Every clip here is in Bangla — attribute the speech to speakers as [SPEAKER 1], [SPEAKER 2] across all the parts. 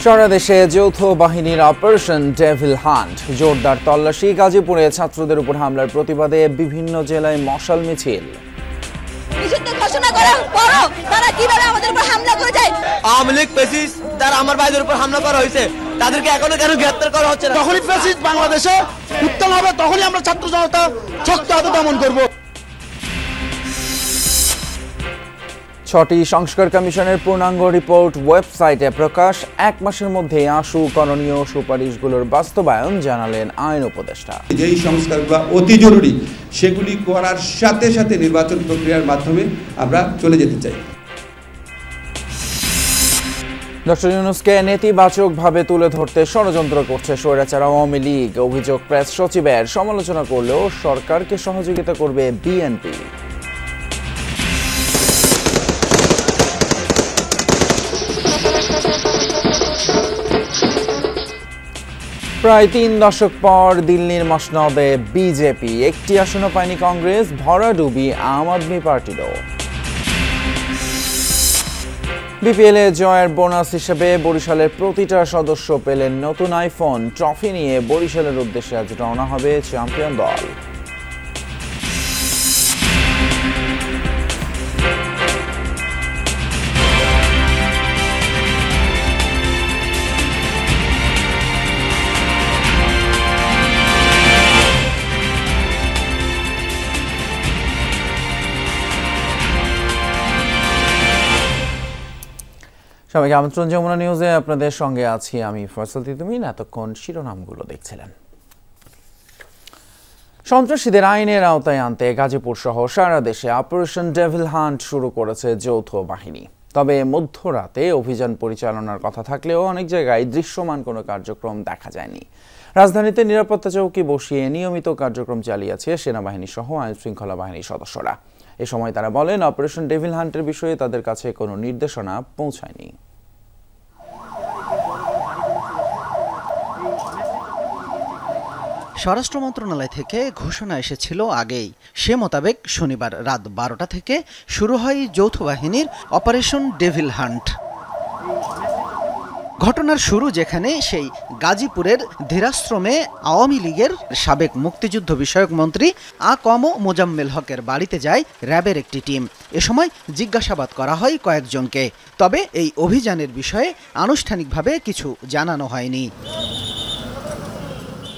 [SPEAKER 1] সারা দেশে যৌথ বাহিনীর অপারেশন ডেভিল হান্ট, জোরদার তল্লাশি, গাজীপুরে ছাত্রদের উপর হামলার প্রতিবাদে বিভিন্ন জেলায় মশাল মিছিল।
[SPEAKER 2] আওয়ামী লীগ ফ্যাসিস্ট যারা আমার ভাইদের উপর হামলা করা হয়েছে তাদেরকে এখনো কেন গ্রেফতার করা হচ্ছে না?
[SPEAKER 3] যখনই ফ্যাসিস্ট বাংলাদেশে উত্থান হবে তখনই আমরা ছাত্র জনতা শক্ত হাতে দমন করব।
[SPEAKER 1] 6টি সংস্কার কমিশনের পূর্ণাঙ্গ রিপোর্ট ওয়েবসাইটে প্রকাশ। 1 মাসের মধ্যে আশু করণীয় সুপারিশগুলোর বাস্তবায়ন জানালেন আইন উপদেষ্টা।
[SPEAKER 4] যেই সংস্কারগুলো অতি জরুরি সেগুলি করার সাথে সাথে নির্বাচন প্রক্রিয়ার মাধ্যমে আমরা চলে যেতে চাই।
[SPEAKER 1] ডক্টর ইউনূসকে নেতিবাচকভাবে তুলে ধরতে ষড়যন্ত্র করছে স্বৈরাচার আওয়ামী লীগ। অভিযোগ প্রেস সচিবের, সমালোচনা করলেও সরকারকে সহযোগিতা করবে বিএনপি। প্রায় 3 দশক পর দিল্লির মসনদে বিজেপি, 1টি আসনও পায়নি কংগ্রেস, ভরাডুবি আম আদমি পার্টিরও। বিপিএলে জয়ের বোনাস হিসেবে বরিশালের প্রতিটা সদস্য পেলেন নতুন আইফোন। ট্রফি নিয়ে বরিশালের উদ্দেশ্যে আজ রওনা হবে চ্যাম্পিয়ন দল। সবাইকে আমন্ত্রণ যমুনা নিউজে, আপনাদের সঙ্গে আছি আমি ফয়সাল তিতুমিন। এতক্ষণ শিরোনামগুলো দেখছিলেন। সন্ত্রাসীদের আইনের আওতায় আনতে গাজীপুর সহ সারা দেশে অপারেশন ডেভিল হান্ট শুরু করেছে যৌথ বাহিনী। তবে মধ্যরাতে অভিযান পরিচালনার কথা থাকলেও অনেক জায়গায় দৃশ্যমান কোনো কার্যক্রম দেখা যায়নি। রাজধানীতে নিরাপত্তা চৌকি বসিয়ে নিয়মিত কার্যক্রম চালিয়েছে সেনাবাহিনী সহ আইন শৃঙ্খলা বাহিনীর সদস্যরা। এ সময় তারা বলেন, অপারেশন ডেভিল হান্টের বিষয়ে তাদের কাছে কোনো নির্দেশনা পৌঁছায়নি।
[SPEAKER 5] স্বরাষ্ট্র মন্ত্রণালয় থেকে ঘোষণা এসেছিল আগেই। সে মোতাবেক শনিবার রাত 12টা থেকে শুরু হয় যৌথ বাহিনীর অপারেশন ডেভিল হান্ট। ঘটনার শুরু যেখানে, সেই গাজীপুরের ধীরাশ্রমে আওয়ামী লীগের সাবেক মুক্তিযুদ্ধ বিষয়ক মন্ত্রী আ.ক.ম মোজাম্মেল হকের বাড়িতে যায় র্যাবের একটি টিম। এ সময় জিজ্ঞাসাবাদ করা হয় কয়েকজনকে। তবে এই অভিযানের বিষয়ে আনুষ্ঠানিকভাবে কিছু জানানো হয়নি।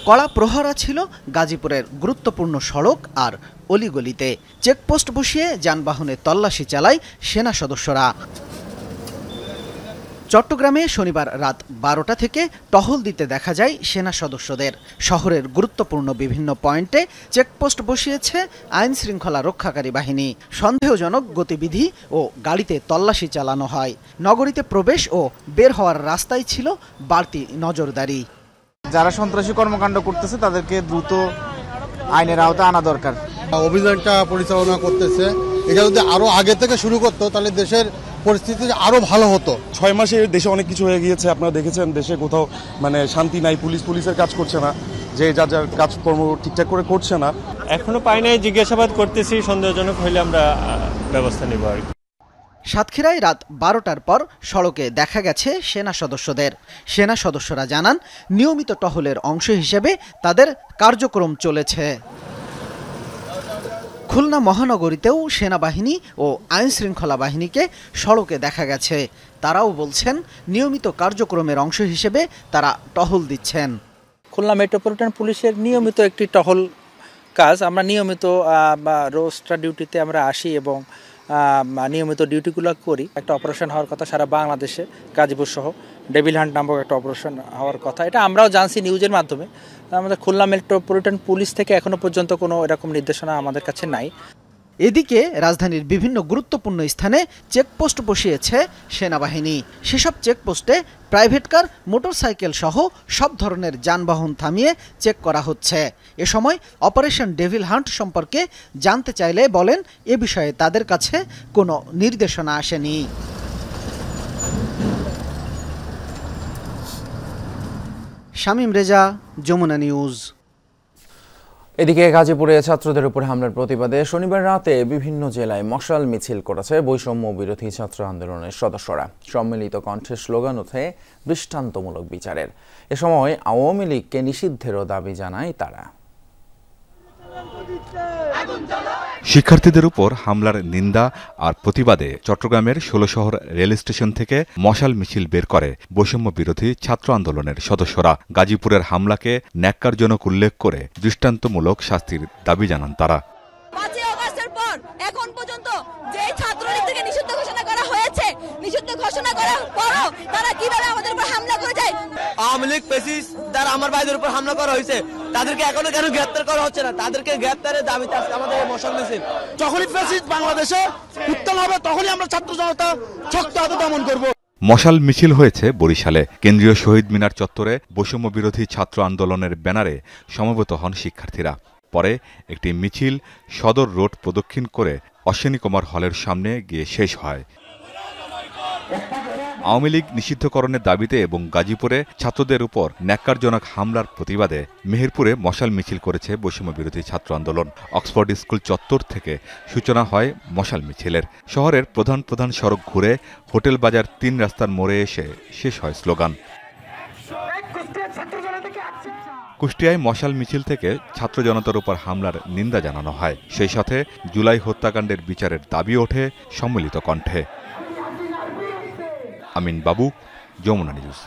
[SPEAKER 5] কড়া প্রহরা ছিল গাজীপুরের গুরুত্বপূর্ণ সড়ক আর অলিগলিতে। চেকপোস্ট বসিয়ে যানবাহনে তল্লাশি চালায় সেনা সদস্যরা। চট্টগ্রামে শনিবার রাত 12টা থেকে টহল দিতে দেখা যায় সেনা সদস্যদের। শহরের গুরুত্বপূর্ণ বিভিন্ন পয়েন্টে চেকপোস্ট বসিয়েছে আইন শৃঙ্খলা রক্ষাকারী বাহিনী। সন্দেহজনক গতিবিধি ও গাড়িতে তল্লাশি চালানো হয়। নগরীতে প্রবেশ ও বের হওয়ার রাস্তায় ছিল বাড়তি নজরদারি।
[SPEAKER 3] যারা সন্ত্রাসী কর্মকাণ্ড করতেছে তাদেরকে দ্রুত আইনের আওতায় আনা দরকার।
[SPEAKER 6] অভিযানটা পরিচালনা করতেছে, এটা যদি আরো আগে থেকে শুরু করতো তাহলে দেশের পরিস্থিতি আরো ভালো হতো।
[SPEAKER 7] 6 মাসে দেশে অনেক কিছু হয়ে গিয়েছে। আপনারা দেখেছেন দেশে কোথাও শান্তি নাই, পুলিশের কাজ করছে না, যে যার যার কাজকর্ম ঠিকঠাক করে করছে না।
[SPEAKER 8] এখনো পাই নাই, জিজ্ঞাসাবাদ করতেছি, সন্দেহজনক হলে আমরা ব্যবস্থা নেব আর কি।
[SPEAKER 5] সাতক্ষীরায় রাত 12টার পর সড়কে দেখা গেছে সেনা সদস্যদের। সেনা সদস্যরা জানান, নিয়মিত টহলের অংশ হিসেবে তাদের কার্যক্রম চলেছে। খুলনা মহানগরীতেও সেনাবাহিনী ও আইন শৃঙ্খলা বাহিনীকে সড়কে দেখা গেছে। তারাও বলছেন, নিয়মিত কার্যক্রমের অংশ হিসেবে তারা টহল দিচ্ছেন।
[SPEAKER 9] খুলনা মেট্রোপলিটন পুলিশের নিয়মিত একটি টহল কাজ। আমরা নিয়মিত রোস্টার ডিউটিতে আমরা আসি এবং নিয়মিত ডিউটিগুলো করি। একটা অপারেশন হওয়ার কথা সারা বাংলাদেশে, গাজীপুর সহ ডেভিল হান্ট নামক একটা অপারেশন হওয়ার কথা। এটা আমরাও জানছি নিউজের মাধ্যমে। আমাদের খুলনা মেট্রোপলিটন পুলিশ থেকে এখনো পর্যন্ত কোনো এরকম নির্দেশনা আমাদের কাছে নাই।
[SPEAKER 5] এদিকে রাজধানীর বিভিন্ন গুরুত্বপূর্ণ স্থানে চেকপোস্ট বসিয়েছে সেনাবাহিনী। সেসব চেকপোস্টে প্রাইভেট কার, মোটরসাইকেল সহ সব ধরনের যানবাহন থামিয়ে চেক করা হচ্ছে। এ সময় অপারেশন ডেভিল হান্ট সম্পর্কে জানতে চাইলে বলেন, এ বিষয়ে তাদের কাছে কোনো নির্দেশনা আসেনি। শামীম রেজা, যমুনা নিউজ।
[SPEAKER 1] এদিকে গাজীপুরে ছাত্রদের উপর হামলার প্রতিবাদে শনিবার রাতে বিভিন্ন জেলায় মশাল মিছিল করেছে বৈষম্য বিরোধী ছাত্র আন্দোলনের সদস্যরা। সম্মিলিত কণ্ঠে স্লোগান ওঠে দৃষ্টান্তমূলক বিচারের। এ সময় আওয়ামী লীগকে নিষিদ্ধেরও দাবি জানায় তারা।
[SPEAKER 10] শিক্ষার্থীদের উপর হামলার নিন্দা আর প্রতিবাদে চট্টগ্রামের ১৬ শহর রেল স্টেশন থেকে মশাল মিছিল বের করে বৈষম্য বিরোধী ছাত্র আন্দোলনের সদস্যরা। গাজীপুরের হামলাকে ন্যাক্কারজনক উল্লেখ করে দৃষ্টান্তমূলক শাস্তির দাবি জানান তারা।
[SPEAKER 11] ৫ই আগস্টের পর এখন পর্যন্ত যে ছাত্রলীগ থেকে নিষিদ্ধ ঘোষণা করা হয়েছে, নিষিদ্ধ ঘোষণা করার পরও তারা কিভাবে আমাদের উপর হামলা করে যায়।
[SPEAKER 2] আওয়ামী লীগ পেসিস যারা আমার ভাইদের উপর হামলা করা হয়েছে তাদেরকে এখনো কেন গ্রেফতার করা হচ্ছে না? তাদেরকে গ্রেফতারের দাবিতে আজকে আমাদের মশাল মিছিল।
[SPEAKER 12] যখনই পেসিস বাংলাদেশে উত্থান হবে তখনই আমরা ছাত্র জনতা শক্ত হাতে দমন করব।
[SPEAKER 10] মশাল মিছিল হয়েছে বরিশালে। কেন্দ্রীয় শহীদ মিনার চত্বরে বৈষম্য বিরোধী ছাত্র আন্দোলনের ব্যানারে সমবেত হন শিক্ষার্থীরা। পরে একটি মিছিল সদর রোড প্রদক্ষিণ করে অশ্বিনী কুমার হলের সামনে গিয়ে শেষ হয়। আওয়ামী লীগ নিষিদ্ধকরণের দাবিতে এবং গাজীপুরে ছাত্রদের উপর ন্যাক্কারজনক হামলার প্রতিবাদে মেহেরপুরে মশাল মিছিল করেছে বৈষম্য বিরোধী ছাত্র আন্দোলন। অক্সফোর্ড স্কুল চত্বর থেকে সূচনা হয় মশাল মিছিলের। শহরের প্রধান প্রধান সড়ক ঘুরে হোটেল বাজার ৩ রাস্তার মোড়ে এসে শেষ হয় স্লোগান। কুষ্টিয়ায় মশাল মিছিল থেকে ছাত্র জনতার উপর হামলার নিন্দা জানানো হয়। সেই সাথে জুলাই হত্যাকাণ্ডের বিচারের দাবি ওঠে সম্মিলিত কণ্ঠে। আমিন বাবু, যমুনা নিউজ।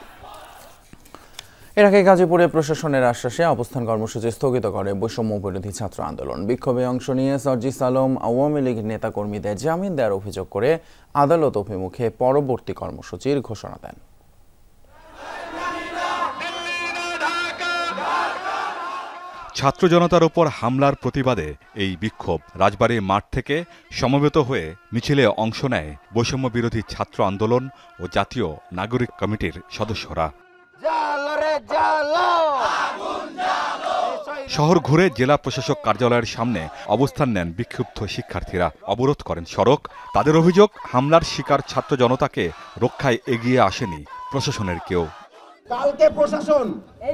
[SPEAKER 1] এর আগে গাজীপুরে প্রশাসনের আশ্বাসে অবস্থান কর্মসূচি স্থগিত করে বৈষম্য বিরোধী ছাত্র আন্দোলন। বিক্ষোভে অংশ নিয়ে সার্জিস আলম আওয়ামী লীগ নেতাকর্মীদের জামিন দেওয়ার অভিযোগ করে আদালত অভিমুখে পরবর্তী কর্মসূচির ঘোষণা দেন।
[SPEAKER 10] ছাত্র জনতার উপর হামলার প্রতিবাদে এই বিক্ষোভ। রাজবাড়ী মাঠ থেকে সমবেত হয়ে মিছিলে অংশ নেয় বৈষম্য বিরোধী ছাত্র আন্দোলন ও জাতীয় নাগরিক কমিটির সদস্যরা। শহর ঘুরে জেলা প্রশাসক কার্যালয়ের সামনে অবস্থান নেন বিক্ষুব্ধ শিক্ষার্থীরা। অবরোধ করেন সড়ক। তাদের অভিযোগ, হামলার শিকার ছাত্র জনতাকে রক্ষায় এগিয়ে আসেনি প্রশাসনের কেউ।
[SPEAKER 12] কালকে প্রশাসন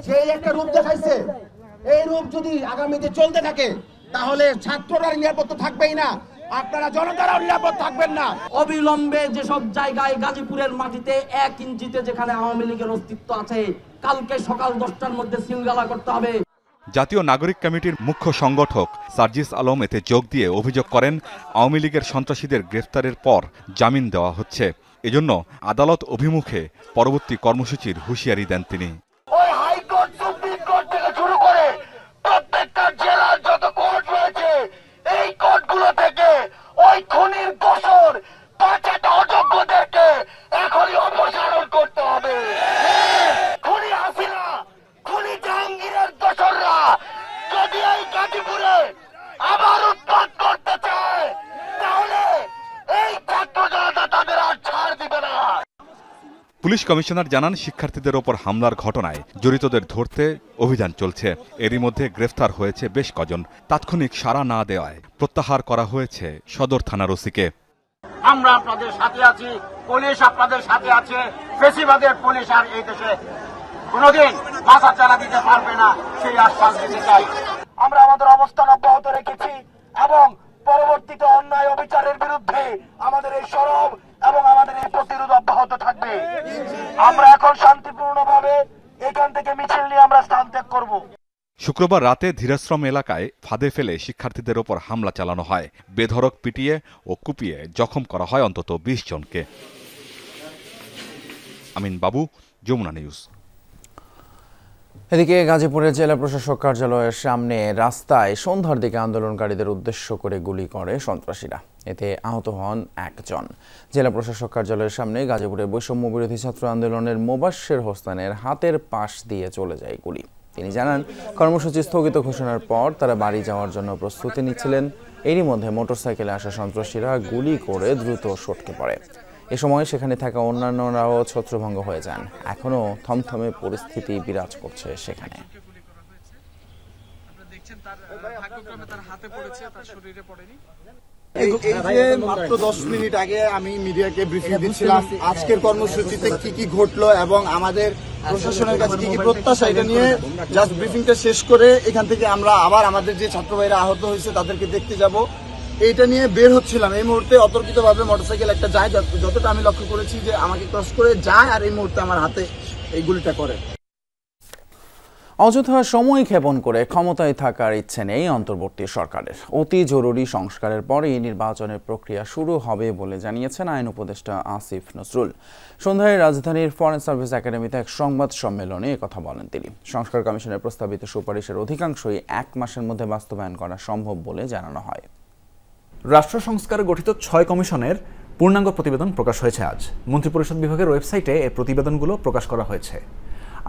[SPEAKER 12] সেই একটা রূপ দেখাইছে, এই রূপ যদি আগামীতে চলতে থাকে তাহলে ছাত্ররা নিরাপদ থাকবেই না, আপনারা জনতারাও নিরাপদ থাকবেন না।
[SPEAKER 13] অবিলম্বে যেসব জায়গায় গাজীপুরের মাটিতে 1 ইঞ্চিতে যেখানে আওয়ামী লীগের অস্তিত্ব আছে, কালকে সকাল 10টার মধ্যে সিলগালা করতে হবে।
[SPEAKER 10] জাতীয় নাগরিক কমিটির মুখ্য সংগঠক সার্জিস আলম এতে যোগ দিয়ে অভিযোগ করেন, আওয়ামী লীগের সন্ত্রাসীদের গ্রেফতারের পর জামিন দেওয়া হচ্ছে। এজন্য আদালত অভিমুখে পরবর্তী কর্মসূচির হুঁশিয়ারি দেন তিনি। পুলিশ কমিশনার জানান, শিক্ষার্থীদের ওপর হামলার ঘটনায় জড়িতদের ধরতে অভিযান চলছে। এরই মধ্যে গ্রেফতার হয়েছে বেশ কজন। তাৎক্ষণিক সাড়া না দেওয়ায় প্রত্যাহার করা হয়েছে সদর থানার ওসিকে।
[SPEAKER 12] আমরা আপনাদের সাথে আছি, পুলিশ আপনাদের সাথে আছে। ফেসিবাদের পুলিশ আর এই দেশে কোনোদিন মাথা চালা দিতে পারবে না, সেই আশ্বাস দিতে চাই। আমরা আমাদের অবস্থান অব্যাহত রেখেছি এবং পরবর্তীতে অন্যায় অবিচারের বিরুদ্ধে আমাদের এই সরব এবং আমাদের এই প্রতিরোধ অব্যাহত থাকবে। আমরা এখন শান্তিপূর্ণভাবে এখান থেকে মিছিল নিয়ে আমরা স্থান ত্যাগ করব।
[SPEAKER 10] শুক্রবার রাতে ধীরাশ্রম এলাকায় ফাঁদে ফেলে শিক্ষার্থীদের ওপর হামলা চালানো হয়। বেধড়ক পিটিয়ে ও কুপিয়ে জখম করা হয় অন্তত 20 জনকে। আমিন বাবু, যমুনা নিউজ।
[SPEAKER 1] এদিকে গাজীপুরের জেলা প্রশাসক কার্যালয়ের সামনে রাস্তায় সন্ধ্যার দিকে আন্দোলনকারীদের উদ্দেশ্য করে গুলি করে সন্ত্রাসীরা। এতে আহত হন 1 জন। জেলা প্রশাসক কার্যালয়ের সামনে গাজীপুরের বৈষম্য বিরোধী ছাত্র আন্দোলনের মোবাশ্বের হোসেনের হাতের পাশ দিয়ে চলে যায় গুলি। তিনি জানান, কর্মসূচি স্থগিত ঘোষণার পর তারা বাড়ি যাওয়ার জন্য প্রস্তুতি নিচ্ছিলেন। এরই মধ্যে মোটরসাইকেলে আসা সন্ত্রাসীরা গুলি করে দ্রুত সটকে পড়ে। এ সময় সেখানে থাকা অন্যান্যরাও ছত্রভঙ্গ হয়ে যান। এখনও থমথমে পরিস্থিতি বিরাজ করছে সেখানে।
[SPEAKER 14] মাত্র 10 মিনিট আগে আমি মিডিয়াকে ব্রিফিং দিচ্ছিলাম আজকের কর্মসূচিতে কি কি ঘটলো এবং আমাদের প্রশাসনের কাছে কি কি প্রত্যাশা এটা নিয়ে জাস্ট ব্রিফিংটা শেষ করে এখান থেকে আমরা আবার আমাদের যে ছাত্র ভাইরা আহত হয়েছে তাদেরকে দেখতে যাব। এইটা নিয়ে বের হচ্ছিলাম, এই মুহূর্তে অতর্কিতভাবে মোটরসাইকেল একটা যায়, যতটা আমি লক্ষ্য করেছি যে আমাকে ক্রস করে যায় আর এই মুহূর্তে আমার হাতে এই গুলিটা করে।
[SPEAKER 1] অযথা সময় ক্ষেপণ করে ক্ষমতায় থাকার ইচ্ছে নেই অন্তর্বর্তী সরকারের। অতি জরুরি সংস্কারের পরেই নির্বাচনের প্রক্রিয়া শুরু হবে বলে জানিয়েছেন আইন উপদেষ্টা আসিফ নজরুল। সন্ধ্যায় রাজধানীর ফরেন সার্ভিস একাডেমিতে এক সংবাদ সম্মেলনে একথা বলেন তিনি। সংস্কার কমিশনের প্রস্তাবিত সুপারিশের অধিকাংশই 1 মাসের মধ্যে বাস্তবায়ন করা সম্ভব বলে জানানো হয়।
[SPEAKER 15] রাষ্ট্র সংস্কারে গঠিত 6 কমিশনের পূর্ণাঙ্গ প্রতিবেদন প্রকাশ হয়েছে আজ। মন্ত্রিপরিষদ বিভাগের ওয়েবসাইটে এই প্রতিবেদনগুলো প্রকাশ করা হয়েছে।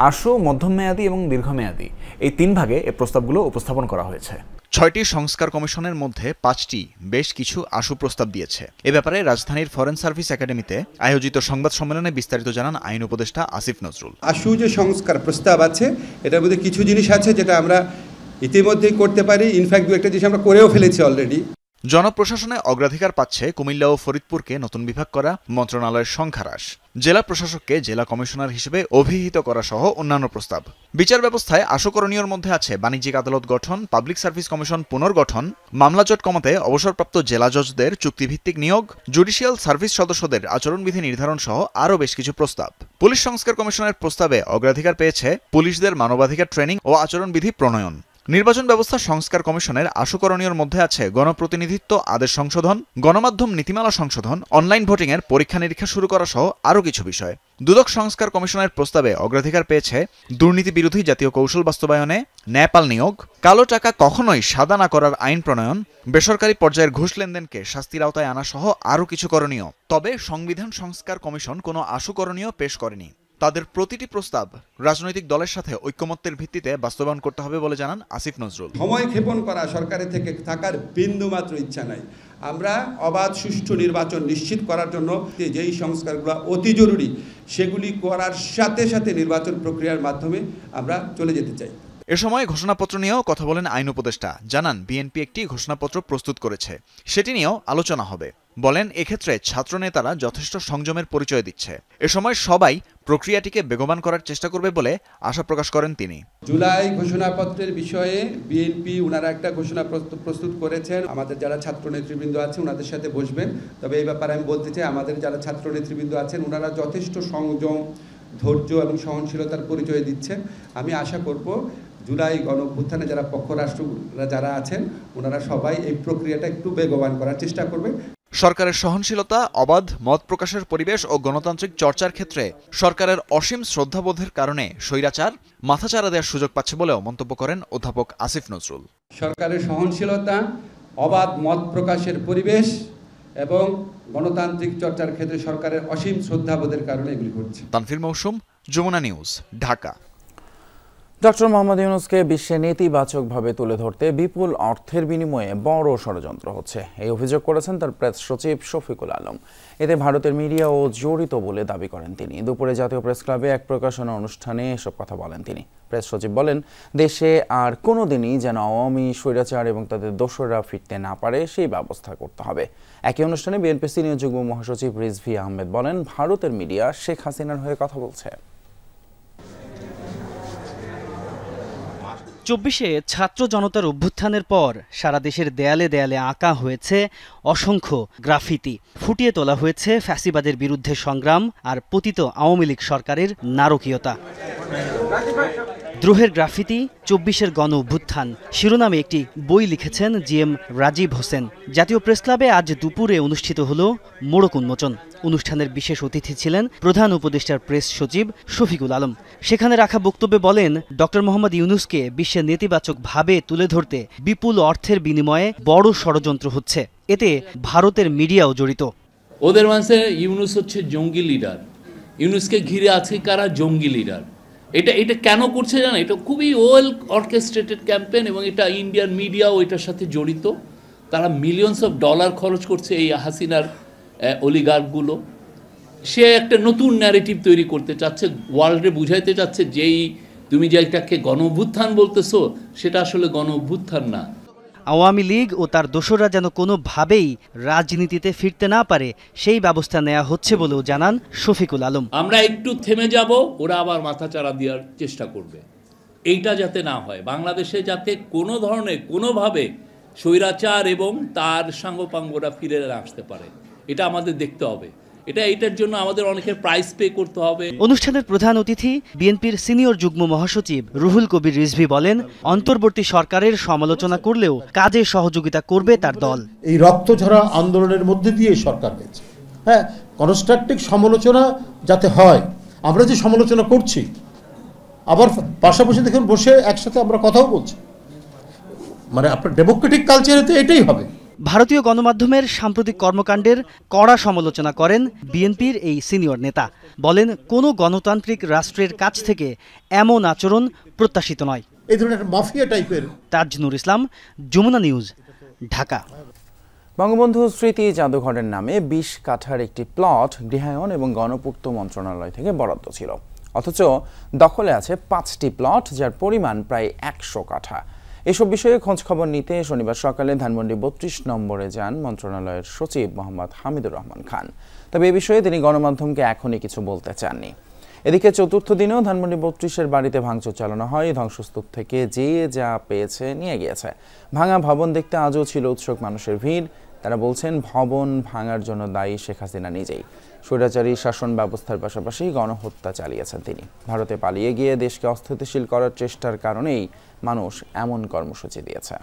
[SPEAKER 15] আশু, মধ্যমেয়াদী এবং দীর্ঘমেয়াদী এই 3 ভাগে এই প্রস্তাবগুলো উপস্থাপন করা হয়েছে। 6টি সংস্কার কমিশনের মধ্যে 5টি বেশ কিছু আশু প্রস্তাব দিয়েছে। এ ব্যাপারে রাজধানীর ফরেন সার্ভিস একাডেমিতে আয়োজিত সংবাদ সম্মেলনে বিস্তারিত জানান আইন উপদেষ্টা আসিফ নজরুল।
[SPEAKER 4] আশু যে সংস্কার প্রস্তাব আছে এটার মধ্যে কিছু জিনিস আছে যেটা আমরা ইতিমধ্যেই করতে পারি, ইনফ্যাক্ট 2-1টা জিনিস আমরা করেও ফেলেছি অলরেডি।
[SPEAKER 15] জনপ্রশাসনে অগ্রাধিকার পাচ্ছে কুমিল্লা ও ফরিদপুরকে নতুন বিভাগ করা, মন্ত্রণালয়ের সংখ্যা হ্রাস, জেলা প্রশাসককে জেলা কমিশনার হিসেবে অভিহিত করা সহ অন্যান্য প্রস্তাব। বিচার ব্যবস্থায় আশুকরণীয়র মধ্যে আছে বাণিজ্যিক আদালত গঠন, পাবলিক সার্ভিস কমিশন পুনর্গঠন, মামলা জট কমাতে অবসরপ্রাপ্ত জেলা জজদের চুক্তিভিত্তিক নিয়োগ, জুডিশিয়াল সার্ভিস সদস্যদের আচরণবিধি নির্ধারণ সহ আরও বেশ কিছু প্রস্তাব। পুলিশ সংস্কার কমিশনের প্রস্তাবে অগ্রাধিকার পেয়েছে পুলিশদের মানবাধিকার ট্রেনিং ও আচরণবিধি প্রণয়ন। নির্বাচন ব্যবস্থা সংস্কার কমিশনের আশুকরণীয়র মধ্যে আছে গণপ্রতিনিধিত্ব আদেশ সংশোধন, গণমাধ্যম নীতিমালা সংশোধন, অনলাইন ভোটিংয়ের পরীক্ষা নিরীক্ষা শুরু করা সহ আরও কিছু বিষয়। দুদক সংস্কার কমিশনের প্রস্তাবে অগ্রাধিকার পেয়েছে দুর্নীতি বিরোধী জাতীয় কৌশল বাস্তবায়নে, ন্যায়পাল নিয়োগ, কালো টাকা কখনোই সাদা না করার আইন প্রণয়ন, বেসরকারি পর্যায়ের ঘুষ লেনদেনকে শাস্তির আওতায় আনা সহ আরও কিছু করণীয়। তবে সংবিধান সংস্কার কমিশন কোনো আশুকরণীয় পেশ করেনি। তাদের প্রতিটি প্রস্তাব রাজনৈতিক দলের সাথে ঐক্যমত্যের ভিত্তিতে বাস্তবায়ন করতে হবে বলে জানান আসিফ নজরুল।
[SPEAKER 4] সময় ক্ষেপণ করা সরকারের থেকে থাকার বিন্দুমাত্র ইচ্ছা নাই। আমরা অবাধ সুষ্ঠু নির্বাচন নিশ্চিত করার জন্য যেই সংস্কারগুলো অতি জরুরি সেগুলি করার সাথে সাথে নির্বাচন প্রক্রিয়ার মাধ্যমে আমরা চলে যেতে চাই।
[SPEAKER 15] এ সময় ঘোষণাপত্র নিয়েও কথা বলেন আইন উপদেষ্টা। জানান বিএনপি একটি ঘোষণাপত্র প্রস্তুত করেছে, সেটি নিয়েও আলোচনা হবে। বলেন এক্ষেত্রে ছাত্রনেতারা যথেষ্ট সংযমের পরিচয় দিচ্ছে। এ সময় সবাই প্রক্রিয়াটিকে বেগবান করার চেষ্টা করবে বলে আশা প্রকাশ করেন তিনি।
[SPEAKER 4] জুলাই ঘোষণাপত্রের বিষয়ে বিএনপি ওনারা একটা ঘোষণা প্রস্তুত করেছেন। আমাদের যারা ছাত্র নেতৃবৃন্দ আছে ওনাদের সাথে বসবেন। তবে এই ব্যাপারে আমি বলতে চাই আমাদের যারা ছাত্র নেতৃবৃন্দ আছেন ওনারা যথেষ্ট সংযম, ধৈর্য এবং সহনশীলতার পরিচয় দিচ্ছেন। আমি আশা করব জুলাই গণঅভ্যুত্থানে যারা পক্ষরাষ্ট্ররা যারা আছেন ওনারা সবাই এই প্রক্রিয়াটা একটু বেগবান করার চেষ্টা করবেন।
[SPEAKER 15] সরকারের সহনশীলতা, অবাধ মত প্রকাশের পরিবেশ ও গণতান্ত্রিক চর্চার ক্ষেত্রে সরকারের অসীম শ্রদ্ধাবোধের কারণে স্বৈরাচার মাথাচাড়া দেওয়ার সুযোগ পাচ্ছে বলেও মন্তব্য করেন অধ্যাপক আসিফ নজরুল।
[SPEAKER 4] সরকারের সহনশীলতা, অবাধ মত প্রকাশের পরিবেশ এবং গণতান্ত্রিক চর্চার ক্ষেত্রে সরকারের অসীম শ্রদ্ধাবোধের কারণে এগুলি ঘটছে।
[SPEAKER 15] তানফির মৌসুম, যমুনা নিউজ, ঢাকা।
[SPEAKER 1] ডক্টর মোহাম্মদ ইউনূসকে বিশ্বে নেতিবাচকভাবে তুলে ধরতে বিপুল অর্থের বিনিময়ে বড় ষড়যন্ত্র হচ্ছে, এই অভিযোগ করেছেন তার প্রেস সচিব শফিকুল আলম। এতে ভারতের মিডিয়াও জড়িত বলে দাবি করেন তিনি। দুপুরে জাতীয় প্রেস ক্লাবে এক প্রকাশনা অনুষ্ঠানে এসব কথা বলেন তিনি। প্রেস সচিব বলেন, দেশে আর কোনোদিনই যেন আওয়ামী স্বৈরাচার এবং তাদের দোসররা ফিরতে না পারে সেই ব্যবস্থা করতে হবে। একই অনুষ্ঠানে বিএনপি সিনিয়র যুগ্ম মহাসচিব রিজভী আহমেদ বলেন, ভারতের মিডিয়া শেখ হাসিনার হয়ে কথা বলছে।
[SPEAKER 16] 24-এ ছাত্র জনতার অভ্যুত্থানের পর সারা দেশের দেয়ালে দেয়ালে আঁকা হয়েছে অসংখ্য গ্রাফিতি, ফুটিয়ে তোলা হয়েছে ফ্যাসিবাদের বিরুদ্ধে সংগ্রাম আর পতিত আওয়ামী লীগ সরকারের নারকীয়তা। দ্রোহের গ্রাফিতি, 24-এর গণ অভ্যুত্থান শিরোনামে একটি বই লিখেছেন জিএম রাজীব হোসেন। জাতীয় প্রেস ক্লাবে আজ দুপুরে অনুষ্ঠিত হলো মোড়ক উন্মোচন। অনুষ্ঠানের বিশেষ অতিথি ছিলেন প্রধান উপদেষ্টার প্রেস সচিব শফিকুল আলম। সেখানে রাখা বক্তব্যে বলেন, ডক্টর মোহাম্মদ ইউনূসকে বিশ্বের নেতিবাচকভাবে তুলে ধরতে বিপুল অর্থের বিনিময়ে বড় ষড়যন্ত্র হচ্ছে, এতে ভারতের মিডিয়াও জড়িত।
[SPEAKER 17] ওদের মাঝে ইউনূস হচ্ছে জঙ্গি লিডার, ইউনূসকে ঘিরে আছে কারা জঙ্গি লিডার। এটা কেন করছে জানো? এটা খুবই ওয়েল অর্কেস্ট্রেটেড ক্যাম্পেইন এবং এটা ইন্ডিয়ান মিডিয়াও এটার সাথে জড়িত। তারা মিলিয়নস অফ ডলার খরচ করছে এই হাসিনার অলিগার্কগুলো। সে একটা নতুন ন্যারেটিভ তৈরি করতে চাচ্ছে, ওয়ার্ল্ডে বুঝাইতে চাচ্ছে যেই তুমি যে এটাকে গণ অভ্যুত্থান বলতেছো সেটা আসলে গণ অভ্যুত্থান না।
[SPEAKER 16] আওয়ামী লীগ ও তার দোসররা যেন কোনোভাবেই রাজনীতিতে ফিরতে না পারে সেই ব্যবস্থা নেওয়া হচ্ছে বলেও জানান শফিকুল আলম।
[SPEAKER 17] আমরা একটু থেমে যাব, ওরা আবার মাথাচাড়া দেওয়ার চেষ্টা করবে। এইটা যাতে না হয়, বাংলাদেশে যাতে কোনো ধরনের কোনোভাবে স্বৈরাচার এবং তার সাঙ্গপাঙ্গরা ফিরে আসতে পারে, এটা আমাদের দেখতে হবে। এটার জন্য আমাদের অনেকের প্রাইস পে করতে হবে।
[SPEAKER 16] অনুষ্ঠানের প্রধান অতিথি বিএনপির সিনিয়র যুগ্ম মহাসচিব রুহুল কবির রিজভী বলেন, অন্তর্বর্তী সরকারের সমালোচনা করলেও কাজে সহযোগিতা করবে তার দল।
[SPEAKER 18] এই রক্তঝরা আন্দোলনের মধ্যে দিয়ে সরকার হয়েছে, হ্যাঁ, কনস্ট্রাকটিভ সমালোচনা যাতে হয়। আমরা যে সমালোচনা করছি, আবার পাশাপাশি দেখুন বসে একসাথে আমরা কথাও বলছি, মানে আপনার ডেমোক্রেটিক কালচারে তো এটাই হবে।
[SPEAKER 16] ভারতীয় গণমাধ্যমের সাম্প্রতিক কর্মকাণ্ডের কড়া সমালোচনা করেন বিএনপির এই সিনিয়র নেতা। বলেন, কোনো গণতান্ত্রিক রাষ্ট্রের কাছ থেকে এমন আচরণ প্রত্যাশিত নয়।
[SPEAKER 18] এই ধরনের মাফিয়া টাইপের।
[SPEAKER 16] তাজনুর ইসলাম, যমুনা নিউজ, ঢাকা।
[SPEAKER 1] বঙ্গবন্ধু স্মৃতি জাদুঘরের নামে 20 কাঠার একটি প্লট গৃহায়ন এবং গণপূর্ত মন্ত্রণালয় থেকে বরাদ্দ ছিল, অথচ দখলে আছে 5টি প্লট যার পরিমাণ প্রায় 100 কাঠা। এসব বিষয়ে খোঁজখবর নিতে শনিবার সকালে ধানমন্ডি 32 নম্বরে যান মন্ত্রণালয়ের সচিব মোহাম্মদ হামিদুর রহমান খান। তবে এ বিষয়ে তিনি গণমাধ্যমকে এখনই কিছু বলতে চাননি। এদিকে চতুর্থ দিনেও ধানমন্ডি 32-এর বাড়িতে ভাঙচুর চালানো হয়। ধ্বংসস্তূপ থেকে যে যা পেয়েছে নিয়ে গিয়েছে। ভাঙা ভবন দেখতে আজও ছিল উৎসুক মানুষের ভিড়। তারা বলছেন, ভবন ভাঙার জন্য দায়ী শেখ হাসিনা নিজেই। স্বৈরাচারী শাসন ব্যবস্থার পাশাপাশি গণহত্যা চালিয়েছেন তিনি। ভারতে পালিয়ে গিয়ে দেশকে অস্থিতিশীল করার চেষ্টার কারণেই মানুষ এমন কর্মসূচি দিয়েছে।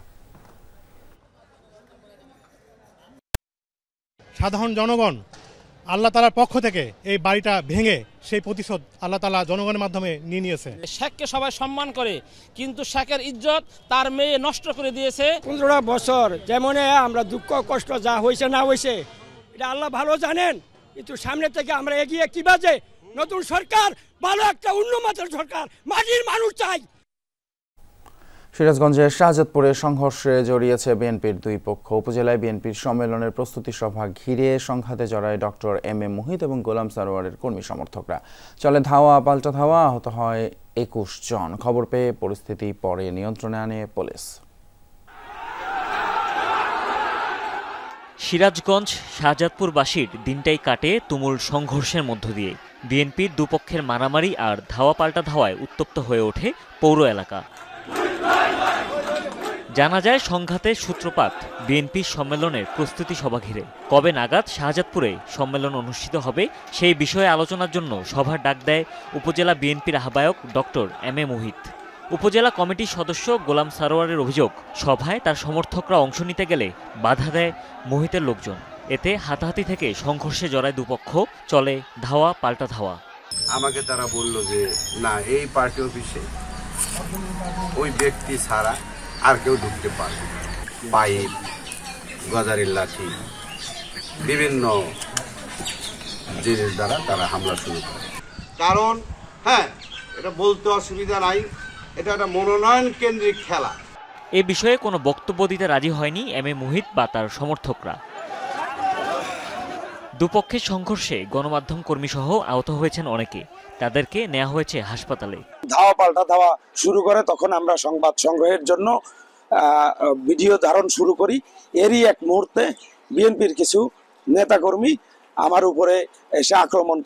[SPEAKER 19] সাধারণ জনগণ আল্লাহ তাআলার পক্ষ থেকে এই বাড়িটা ভেঙে সেই প্রতিশোধ আল্লাহ তাআলা জনগণের মাধ্যমে নিয়ে নিয়েছে।
[SPEAKER 20] শেখকে সবাই সম্মান করে, কিন্তু শেখের ইজ্জত তার মেয়ে নষ্ট করে দিয়েছে। 15 বছর যেমন আমরা দুঃখ কষ্ট যা হয়েছে না হয়েছে এটা আল্লাহ ভালো জানেন, কিন্তু সামনে থেকে আমরা এগিয়ে কি বাজে নতুন সরকার, ভালো একটা উন্নত সরকার, মাটির মানুষ চাই।
[SPEAKER 1] সিরাজগঞ্জের শাহজাদপুরে সংঘর্ষে জড়িয়েছে বিএনপির দুই পক্ষ। উপজেলায় বিএনপির সম্মেলনের প্রস্তুতি সভা ঘিরে সংঘাতে জড়ায় ডক্টর এম এ মুহিত এবং গোলাম সারোয়ারের কর্মী সমর্থকরা। চলে ধাওয়া পাল্টা ধাওয়া, আহত হয় 21 জন। খবর পেয়ে পরিস্থিতি পরে নিয়ন্ত্রণে আনে পুলিশ।
[SPEAKER 21] সিরাজগঞ্জ শাহজাদপুরবাসীর দিনটাই কাটে তুমুল সংঘর্ষের মধ্য দিয়ে। বিএনপির দুপক্ষের মারামারি আর ধাওয়া পাল্টা ধাওয়ায় উত্তপ্ত হয়ে ওঠে পৌর এলাকা। জানা যায়, সংঘাতের সূত্রপাত বিএনপির সম্মেলনের প্রস্তুতি সভা ঘিরে। কবে নাগাদ শাহজাদপুরে সম্মেলন অনুষ্ঠিত হবে সেই বিষয়ে আলোচনার জন্য সভার ডাক দেয় উপজেলা বিএনপির আহ্বায়ক ডক্টর এম এ মুহিত। উপজেলা কমিটির সদস্য গোলাম সারোয়ারের অভিযোগ, সভায় তার সমর্থকরা অংশ নিতে গেলে বাধা দেয় মুহিতের লোকজন। এতে হাতাহাতি থেকে সংঘর্ষে জড়ায় দুপক্ষ, চলে ধাওয়া পাল্টা ধাওয়া।
[SPEAKER 22] আমাকে তারা বলল যে না, এই পার্টি অফিসে ওই ব্যক্তি ছাড়া আর কেউ ঢুকতে পারবে। পাইপ, গজারের লাঠি, বিভিন্ন জিনিস দ্বারা তারা হামলা শুরু করে। কারণ হ্যাঁ, এটা বলতে অসুবিধা নাই, এটা একটা মনোনয়ন কেন্দ্রিক খেলা।
[SPEAKER 21] এ বিষয়ে কোনো বক্তব্য দিতে রাজি হয়নি এম এ মুহিত বা তার সমর্থকরা। দুপক্ষের সংঘর্ষে গণমাধ্যম কর্মী সহ আহত হয়েছেন অনেকে। তাদেরকে নেওয়া হয়েছে হাসপাতালে।
[SPEAKER 23] ধাওয়া পাল্টা ধাওয়া শুরু করে, তখন আমরা সংবাদ সংগ্রহের জন্য ভিডিও ধারণ শুরু করি। এরই এক মুহূর্তে বিএনপির কিছু নেতাকর্মী আমার উপরে এসে আক্রমণ।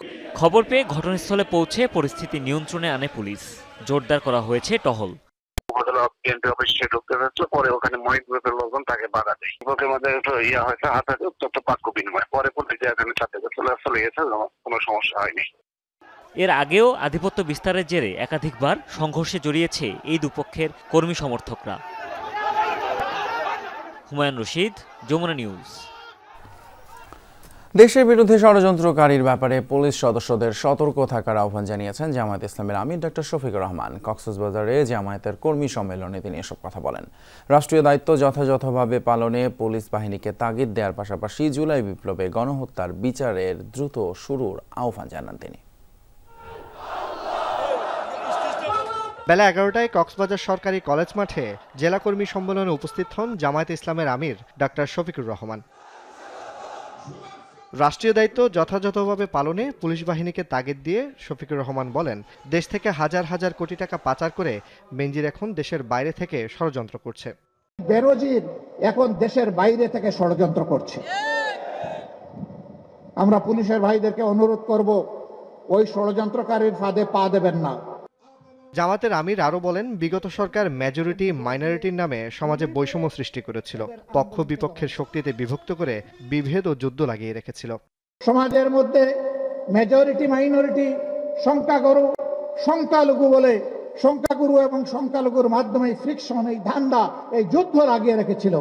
[SPEAKER 21] খবর পেয়ে ঘটনাস্থলে পৌঁছে পরিস্থিতি নিয়ন্ত্রণে আনে পুলিশ। জোরদার করা হয়েছে টহল।
[SPEAKER 22] বিএনপি অফিসে ঢুকতে যাচ্ছিল, পরে ওখানে মহিত গ্রুপের লোকজন তাকে বাধা দেয়। লোকের মধ্যে হয়েছে হাতাহাতি, উত্তপ্ত বাক্য বিনিময়। পরে পুলিশ এখানে সাথে চলে গেছে, কোনো সমস্যা হয়নি।
[SPEAKER 21] এর আগেও আধিপত্য বিস্তারের জেরে একাধিকবার সংঘর্ষে জড়িয়েছে এই দুপক্ষের কর্মী সমর্থকরা। হুমায়ুন রশিদ, যমুনা নিউজ।
[SPEAKER 1] দেশের বিরুদ্ধে ষড়যন্ত্রকারীর ব্যাপারে পুলিশ সদস্যদের সতর্ক থাকার আহ্বান জানিয়েছেন জামায়াত ইসলামের আমির ডক্টর শফিকুর রহমান। কক্সবাজারে জামায়াতের কর্মী সম্মেলনে তিনি এসব কথা বলেন। রাষ্ট্রীয় দায়িত্ব যথাযথভাবে পালনে পুলিশ বাহিনীকে তাগিদ দেওয়ার পাশাপাশি জুলাই বিপ্লবে গণহত্যার বিচারের দ্রুত শুরুর আহ্বান জানান তিনি।
[SPEAKER 24] বেলা 11টায় কক্সবাজার সরকারি কলেজ মাঠে জেলা কর্মী সম্মেলনে উপস্থিত হন জামায়াত ইসলামের আমির ডক্টর শফিকুর রহমান। রাষ্ট্রীয় দায়িত্ব যথাযথভাবে পালনে পুলিশ বাহিনীকে তাগিদ দিয়ে শফিকুর রহমান বলেন, দেশ থেকে হাজার হাজার কোটি টাকা পাচার করে বেনজির এখন দেশের বাইরে থেকে ষড়যন্ত্র করছে।
[SPEAKER 3] বেনজির এখন দেশের বাইরে থেকে ষড়যন্ত্র করছে। আমরা পুলিশের ভাইদেরকে অনুরোধ করব, ওই ষড়যন্ত্রকারীর ফাঁদে পা দেবেন না।
[SPEAKER 24] জামাতের আমির আরও বলেন, বিগত সরকার মেজরিটি মাইনরিটির নামে সমাজে বৈষম্য সৃষ্টি করেছিল, পক্ষ বিপক্ষের শক্তিতে বিভক্ত করে বিভেদ ও যুদ্ধ লাগিয়ে রেখেছিল।
[SPEAKER 3] সমাজের মধ্যে মেজরিটি মাইনরিটি, সংখ্যাগুরু সংখ্যালঘু বলে সংখ্যাগুরু এবং সংখ্যালঘুর মাধ্যমে ফ্রিকশন, এই ধান্দা, এই যুদ্ধ লাগিয়ে রেখেছিল।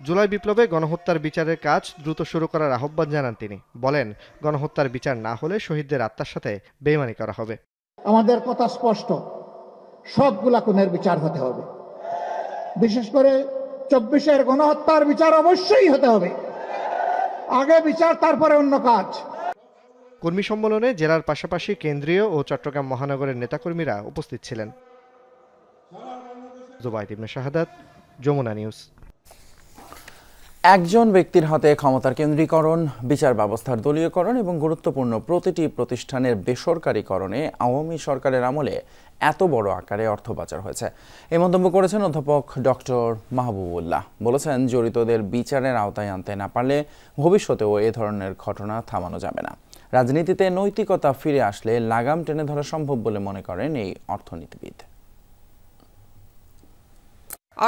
[SPEAKER 24] জুলাই বিপ্লবে গণহত্যার বিচারের কাজ দ্রুত শুরু করার আহ্বান জানান তিনি। বলেন, গণহত্যার বিচার না হলে শহীদদের আত্মার সাথে বেইমানি করা হবে।
[SPEAKER 3] আমাদের কথা স্পষ্ট, সবগুলা খুনের বিচার হতে হবে। বিশেষ করে 24-এর গণহত্যার বিচার অবশ্যই হতে হবে। আগে বিচার, তারপরে অন্য কাজ।
[SPEAKER 24] কর্মী সম্মেলনে জেলার পাশাপাশি কেন্দ্রীয় ও চট্টগ্রাম মহানগরের নেতাকর্মীরা উপস্থিত ছিলেন। জুবাইদ ইবনে শাহাদাত, যমুনা নিউজ।
[SPEAKER 1] একজন ব্যক্তির হাতে ক্ষমতার কেন্দ্রীকরণ, বিচার ব্যবস্থার দলীয়করণ এবং গুরুত্বপূর্ণ প্রতিটি প্রতিষ্ঠানের বেসরকারীকরণে আওয়ামী সরকারের আমলে এত বড় আকারে অর্থ পাচার হয়েছে, এই মন্তব্য করেছেন অধ্যাপক ডক্টর মাহবুবুল্লাহ। বলেছেন, জড়িতদের বিচারের আওতায় আনতে না পারলে ভবিষ্যতেও এ ধরনের ঘটনা থামানো যাবে না। রাজনীতিতে নৈতিকতা ফিরে আসলে লাগাম টেনে ধরা সম্ভব বলে মনে করেন এই অর্থনীতিবিদ।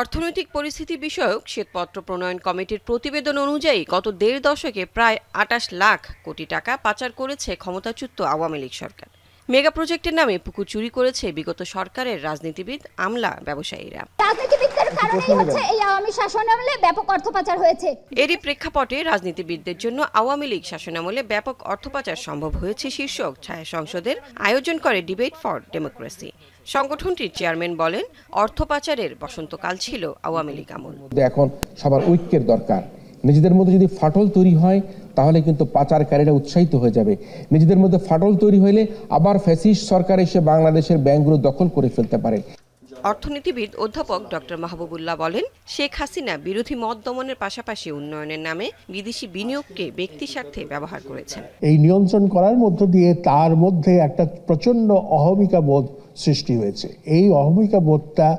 [SPEAKER 6] অর্থনৈতিক পরিস্থিতি বিষয়ক শ্বেতপত্র প্রণয়ন কমিটির প্রতিবেদন অনুযায়ী গত 1.5 দশকে প্রায় 28 লাখ কোটি টাকা পাচার করেছে ক্ষমতাচ্যুত আওয়ামী লীগ সরকার। মেগা প্রজেক্টের নামে পুকুর চুরি করেছে বিগত সরকারের রাজনীতিবিদ, আমলা, ব্যবসায়ীরা।
[SPEAKER 7] রাজনীতিবিদদের কারণেই হচ্ছে এই আওয়ামী শাসনামলে ব্যাপক অর্থ পাচার হয়েছে।
[SPEAKER 6] এরই প্রেক্ষাপটে রাজনীতিবিদদের জন্য আওয়ামী লীগ শাসনামলে ব্যাপক অর্থ পাচার সম্ভব হয়েছে শীর্ষক ছায়া সংসদের আয়োজন করে ডিবেট ফর ডেমোক্রেসি। সংগঠনটির চেয়ারম্যান বলেন, অর্থ পাচারের বসন্তকাল ছিল আওয়ামী লীগ আমল।
[SPEAKER 8] এখন সবার ঐক্যের দরকার। নিজেদের মধ্যে যদি ফাটল তৈরি হয় তাহলে কিন্তু পাচারকারীরা উৎসাহিত হয়ে যাবে। নিজেদের মধ্যে ফাটল তৈরি হলে আবার ফ্যাসিস্ট সরকার এসে বাংলাদেশের ব্যাংকগুলো দখল করে ফেলতে পারে।
[SPEAKER 6] অর্থনীতিবিদ অধ্যাপক ডক্টর মাহবুবুল্লাহ বলেন, শেখ হাসিনা বিরোধী মত দমনের পাশাপাশি উন্নয়নের নামে বিদেশি বিনিয়োগকে ব্যক্তি স্বার্থে ব্যবহার করেছেন।
[SPEAKER 25] এই নিয়ন্ত্রণ করার মধ্য দিয়ে তার মধ্যে একটা প্রচন্ড অহমিকা বোধ সৃষ্টি হয়েছে। এই অহমিকা বোধটা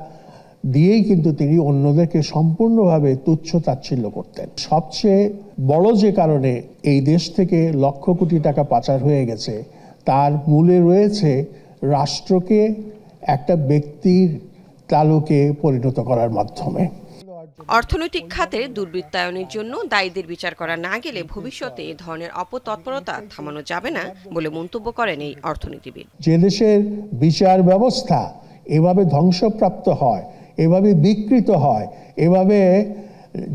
[SPEAKER 25] দিয়েই কিন্তু তিনি অন্যদেরকে সম্পূর্ণভাবে তুচ্ছ তাচ্ছিল্য করতেন। সবচেয়ে বড় যে কারণে এই দেশ থেকে লক্ষ কোটি টাকা পাচার হয়ে গেছে, তার মূলে রয়েছে রাষ্ট্রকে একটা ব্যক্তির তালুকে পরিণত করার মাধ্যমে।
[SPEAKER 6] অর্থনৈতিক খাতে দুর্বৃত্তায়নের জন্য দায়ীদের বিচার করা না গেলে ভবিষ্যতে এ ধরনের অপতৎপরতা থামানো যাবে না বলে মন্তব্য করেন এই অর্থনীতিবিদ।
[SPEAKER 25] যে দেশের বিচার ব্যবস্থা এভাবে ধ্বংসপ্রাপ্ত হয়, এভাবে বিকৃত হয়, এভাবে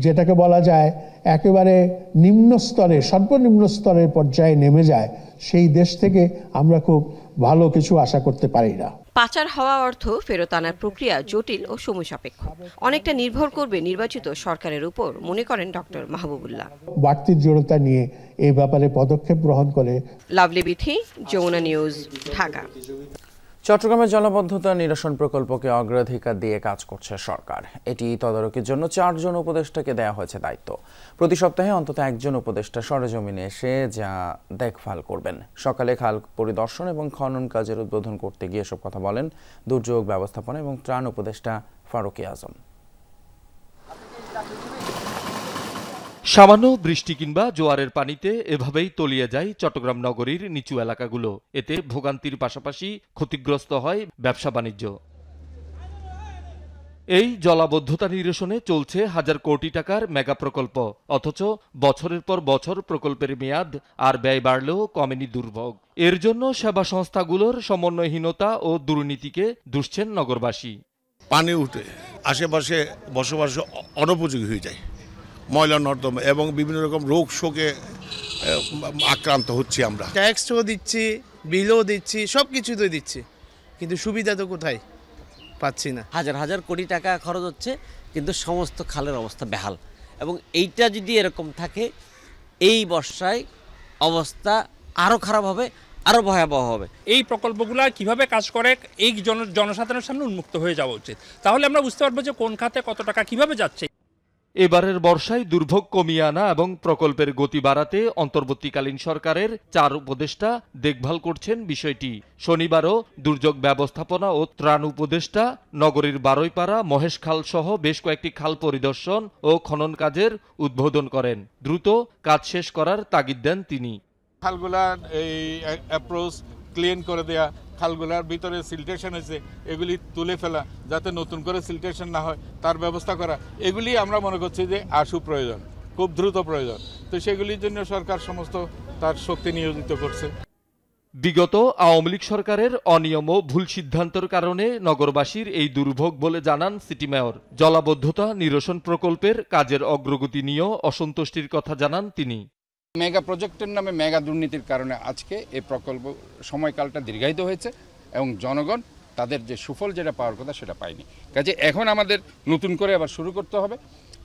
[SPEAKER 25] যেটাকে বলা যায় একেবারে নিম্ন স্তরে, সর্বনিম্ন স্তরের পর্যায়ে নেমে যায়, সেই দেশ থেকে আমরা খুব ভালো কিছু আশা করতে পারি না।
[SPEAKER 6] পাচার হওয়া অর্থ ফেরত আনার প্রক্রিয়া জটিল ও সময় সাপেক্ষ, অনেকটা নির্ভর করবে নির্বাচিত সরকারের উপর, মনে করেন ডক্টর মাহবুবুল্লাহ।
[SPEAKER 25] বাড়তি দৃঢ়তা নিয়ে এই ব্যাপারে পদক্ষেপ গ্রহণ করে।
[SPEAKER 6] লাভলি বিথি, যমুনা নিউজ, ঢাকা।
[SPEAKER 1] চট্টগ্রামের জলাবদ্ধতা নিরসন প্রকল্পকে অগ্রাধিকার দিয়ে কাজ করছে সরকার। এটি তদারকির জন্য 4 জন উপদেষ্টাকে দেওয়া হয়েছে দায়িত্ব। প্রতি সপ্তাহে অন্তত একজন উপদেষ্টা সরেজমিনে এসে যা দেখভাল করবেন। সকালে খাল পরিদর্শন এবং খনন কাজের উদ্বোধন করতে গিয়ে সব কথা বলেন দুর্যোগ ব্যবস্থাপনা এবং ত্রাণ উপদেষ্টা ফারুক আজম।
[SPEAKER 26] সামান্য বৃষ্টি কিংবা জোয়ারের পানিতে এভাবেই তলিয়ে যায় চট্টগ্রাম নগরীর নিচু এলাকাগুলো। এতে ভোগান্তির পাশাপাশি ক্ষতিগ্রস্ত হয় ব্যবসা বাণিজ্য। এই জলাবদ্ধতা নিরসনে চলছে হাজার কোটি টাকার মেগা প্রকল্প, অথচ বছরের পর বছর প্রকল্পের মেয়াদ আর ব্যয় বাড়লেও কমেনি দুর্ভোগ। এর জন্য সেবা সংস্থাগুলোর সমন্বয়হীনতা ও দুর্নীতিকে দুষছেন নগরবাসী।
[SPEAKER 27] পানি উঠে আশেপাশে বসবাস অনুপযোগী হয়ে যায়, ময়লা নর্দমা এবং বিভিন্ন রকম রোগ শোকে আক্রান্ত হচ্ছি আমরা।
[SPEAKER 28] ট্যাক্সও দিচ্ছি, বিলও দিচ্ছি, সব কিছুই তো দিচ্ছি, কিন্তু সুবিধা তো কোথায় পাচ্ছি না।
[SPEAKER 29] হাজার হাজার কোটি টাকা খরচ হচ্ছে, কিন্তু সমস্ত খালের অবস্থা বেহাল। এবং এইটা যদি এরকম থাকে, এই বর্ষায় অবস্থা আরও খারাপ হবে, আরও ভয়াবহ হবে।
[SPEAKER 30] এই প্রকল্পগুলো কিভাবে কাজ করে এই জনসাধারণের সামনে উন্মুক্ত হয়ে যাওয়া উচিত, তাহলে আমরা বুঝতে পারবো যে কোন খাতে কত টাকা কিভাবে যাচ্ছে।
[SPEAKER 26] এবারের বর্ষায় দুর্ভোগ কমিয়ে আনা এবং প্রকল্পের গতি বাড়াতে অন্তর্বর্তীকালীন সরকারের 4 উপদেষ্টা দেখভাল করছেন বিষয়টি। শনিবারও দুর্যোগ ব্যবস্থাপনা ও ত্রাণ উপদেষ্টা নগরীর বারৈপাড়া, মহেশখাল সহ বেশ কয়েকটি খাল পরিদর্শন ও খনন কাজের উদ্বোধন করেন। দ্রুত কাজ শেষ করার তাগিদ দেন তিনি।
[SPEAKER 2] খালগুলার এই অ্যাপ্রোচ ক্লিন করে দেয়া, খালগুলার ভিতরে সিলটেশন হয়েছে এগুলি তুলে ফেলা, যাতে নতুন করে সিলটেশন না হয় তার ব্যবস্থা করা, এগুলি আমরা মনে করছি যে আশু প্রয়োজন, খুব দ্রুত প্রয়োজন। তো সেগুলির জন্য সরকার সমস্ত তার শক্তি নিয়োজিত করছে।
[SPEAKER 26] বিগত আওয়ামী লীগ সরকারের অনিয়ম ও ভুল সিদ্ধান্তের কারণে নগরবাসীর এই দুর্ভোগ বলে জানান সিটি মেয়র। জলাবদ্ধতা নিরসন প্রকল্পের কাজের অগ্রগতি নিয়েও অসন্তুষ্টির কথা জানান তিনি।
[SPEAKER 4] মেগা প্রজেক্টের নামে মেগা দুর্নীতির কারণে আজকে এই প্রকল্প সময়কালটা দীর্ঘায়িত হয়েছে এবং জনগণ তাদের যে সুফল যেটা পাওয়ার কথা সেটা পায়নি। কাজে এখন আমাদের নতুন করে আবার শুরু করতে হবে।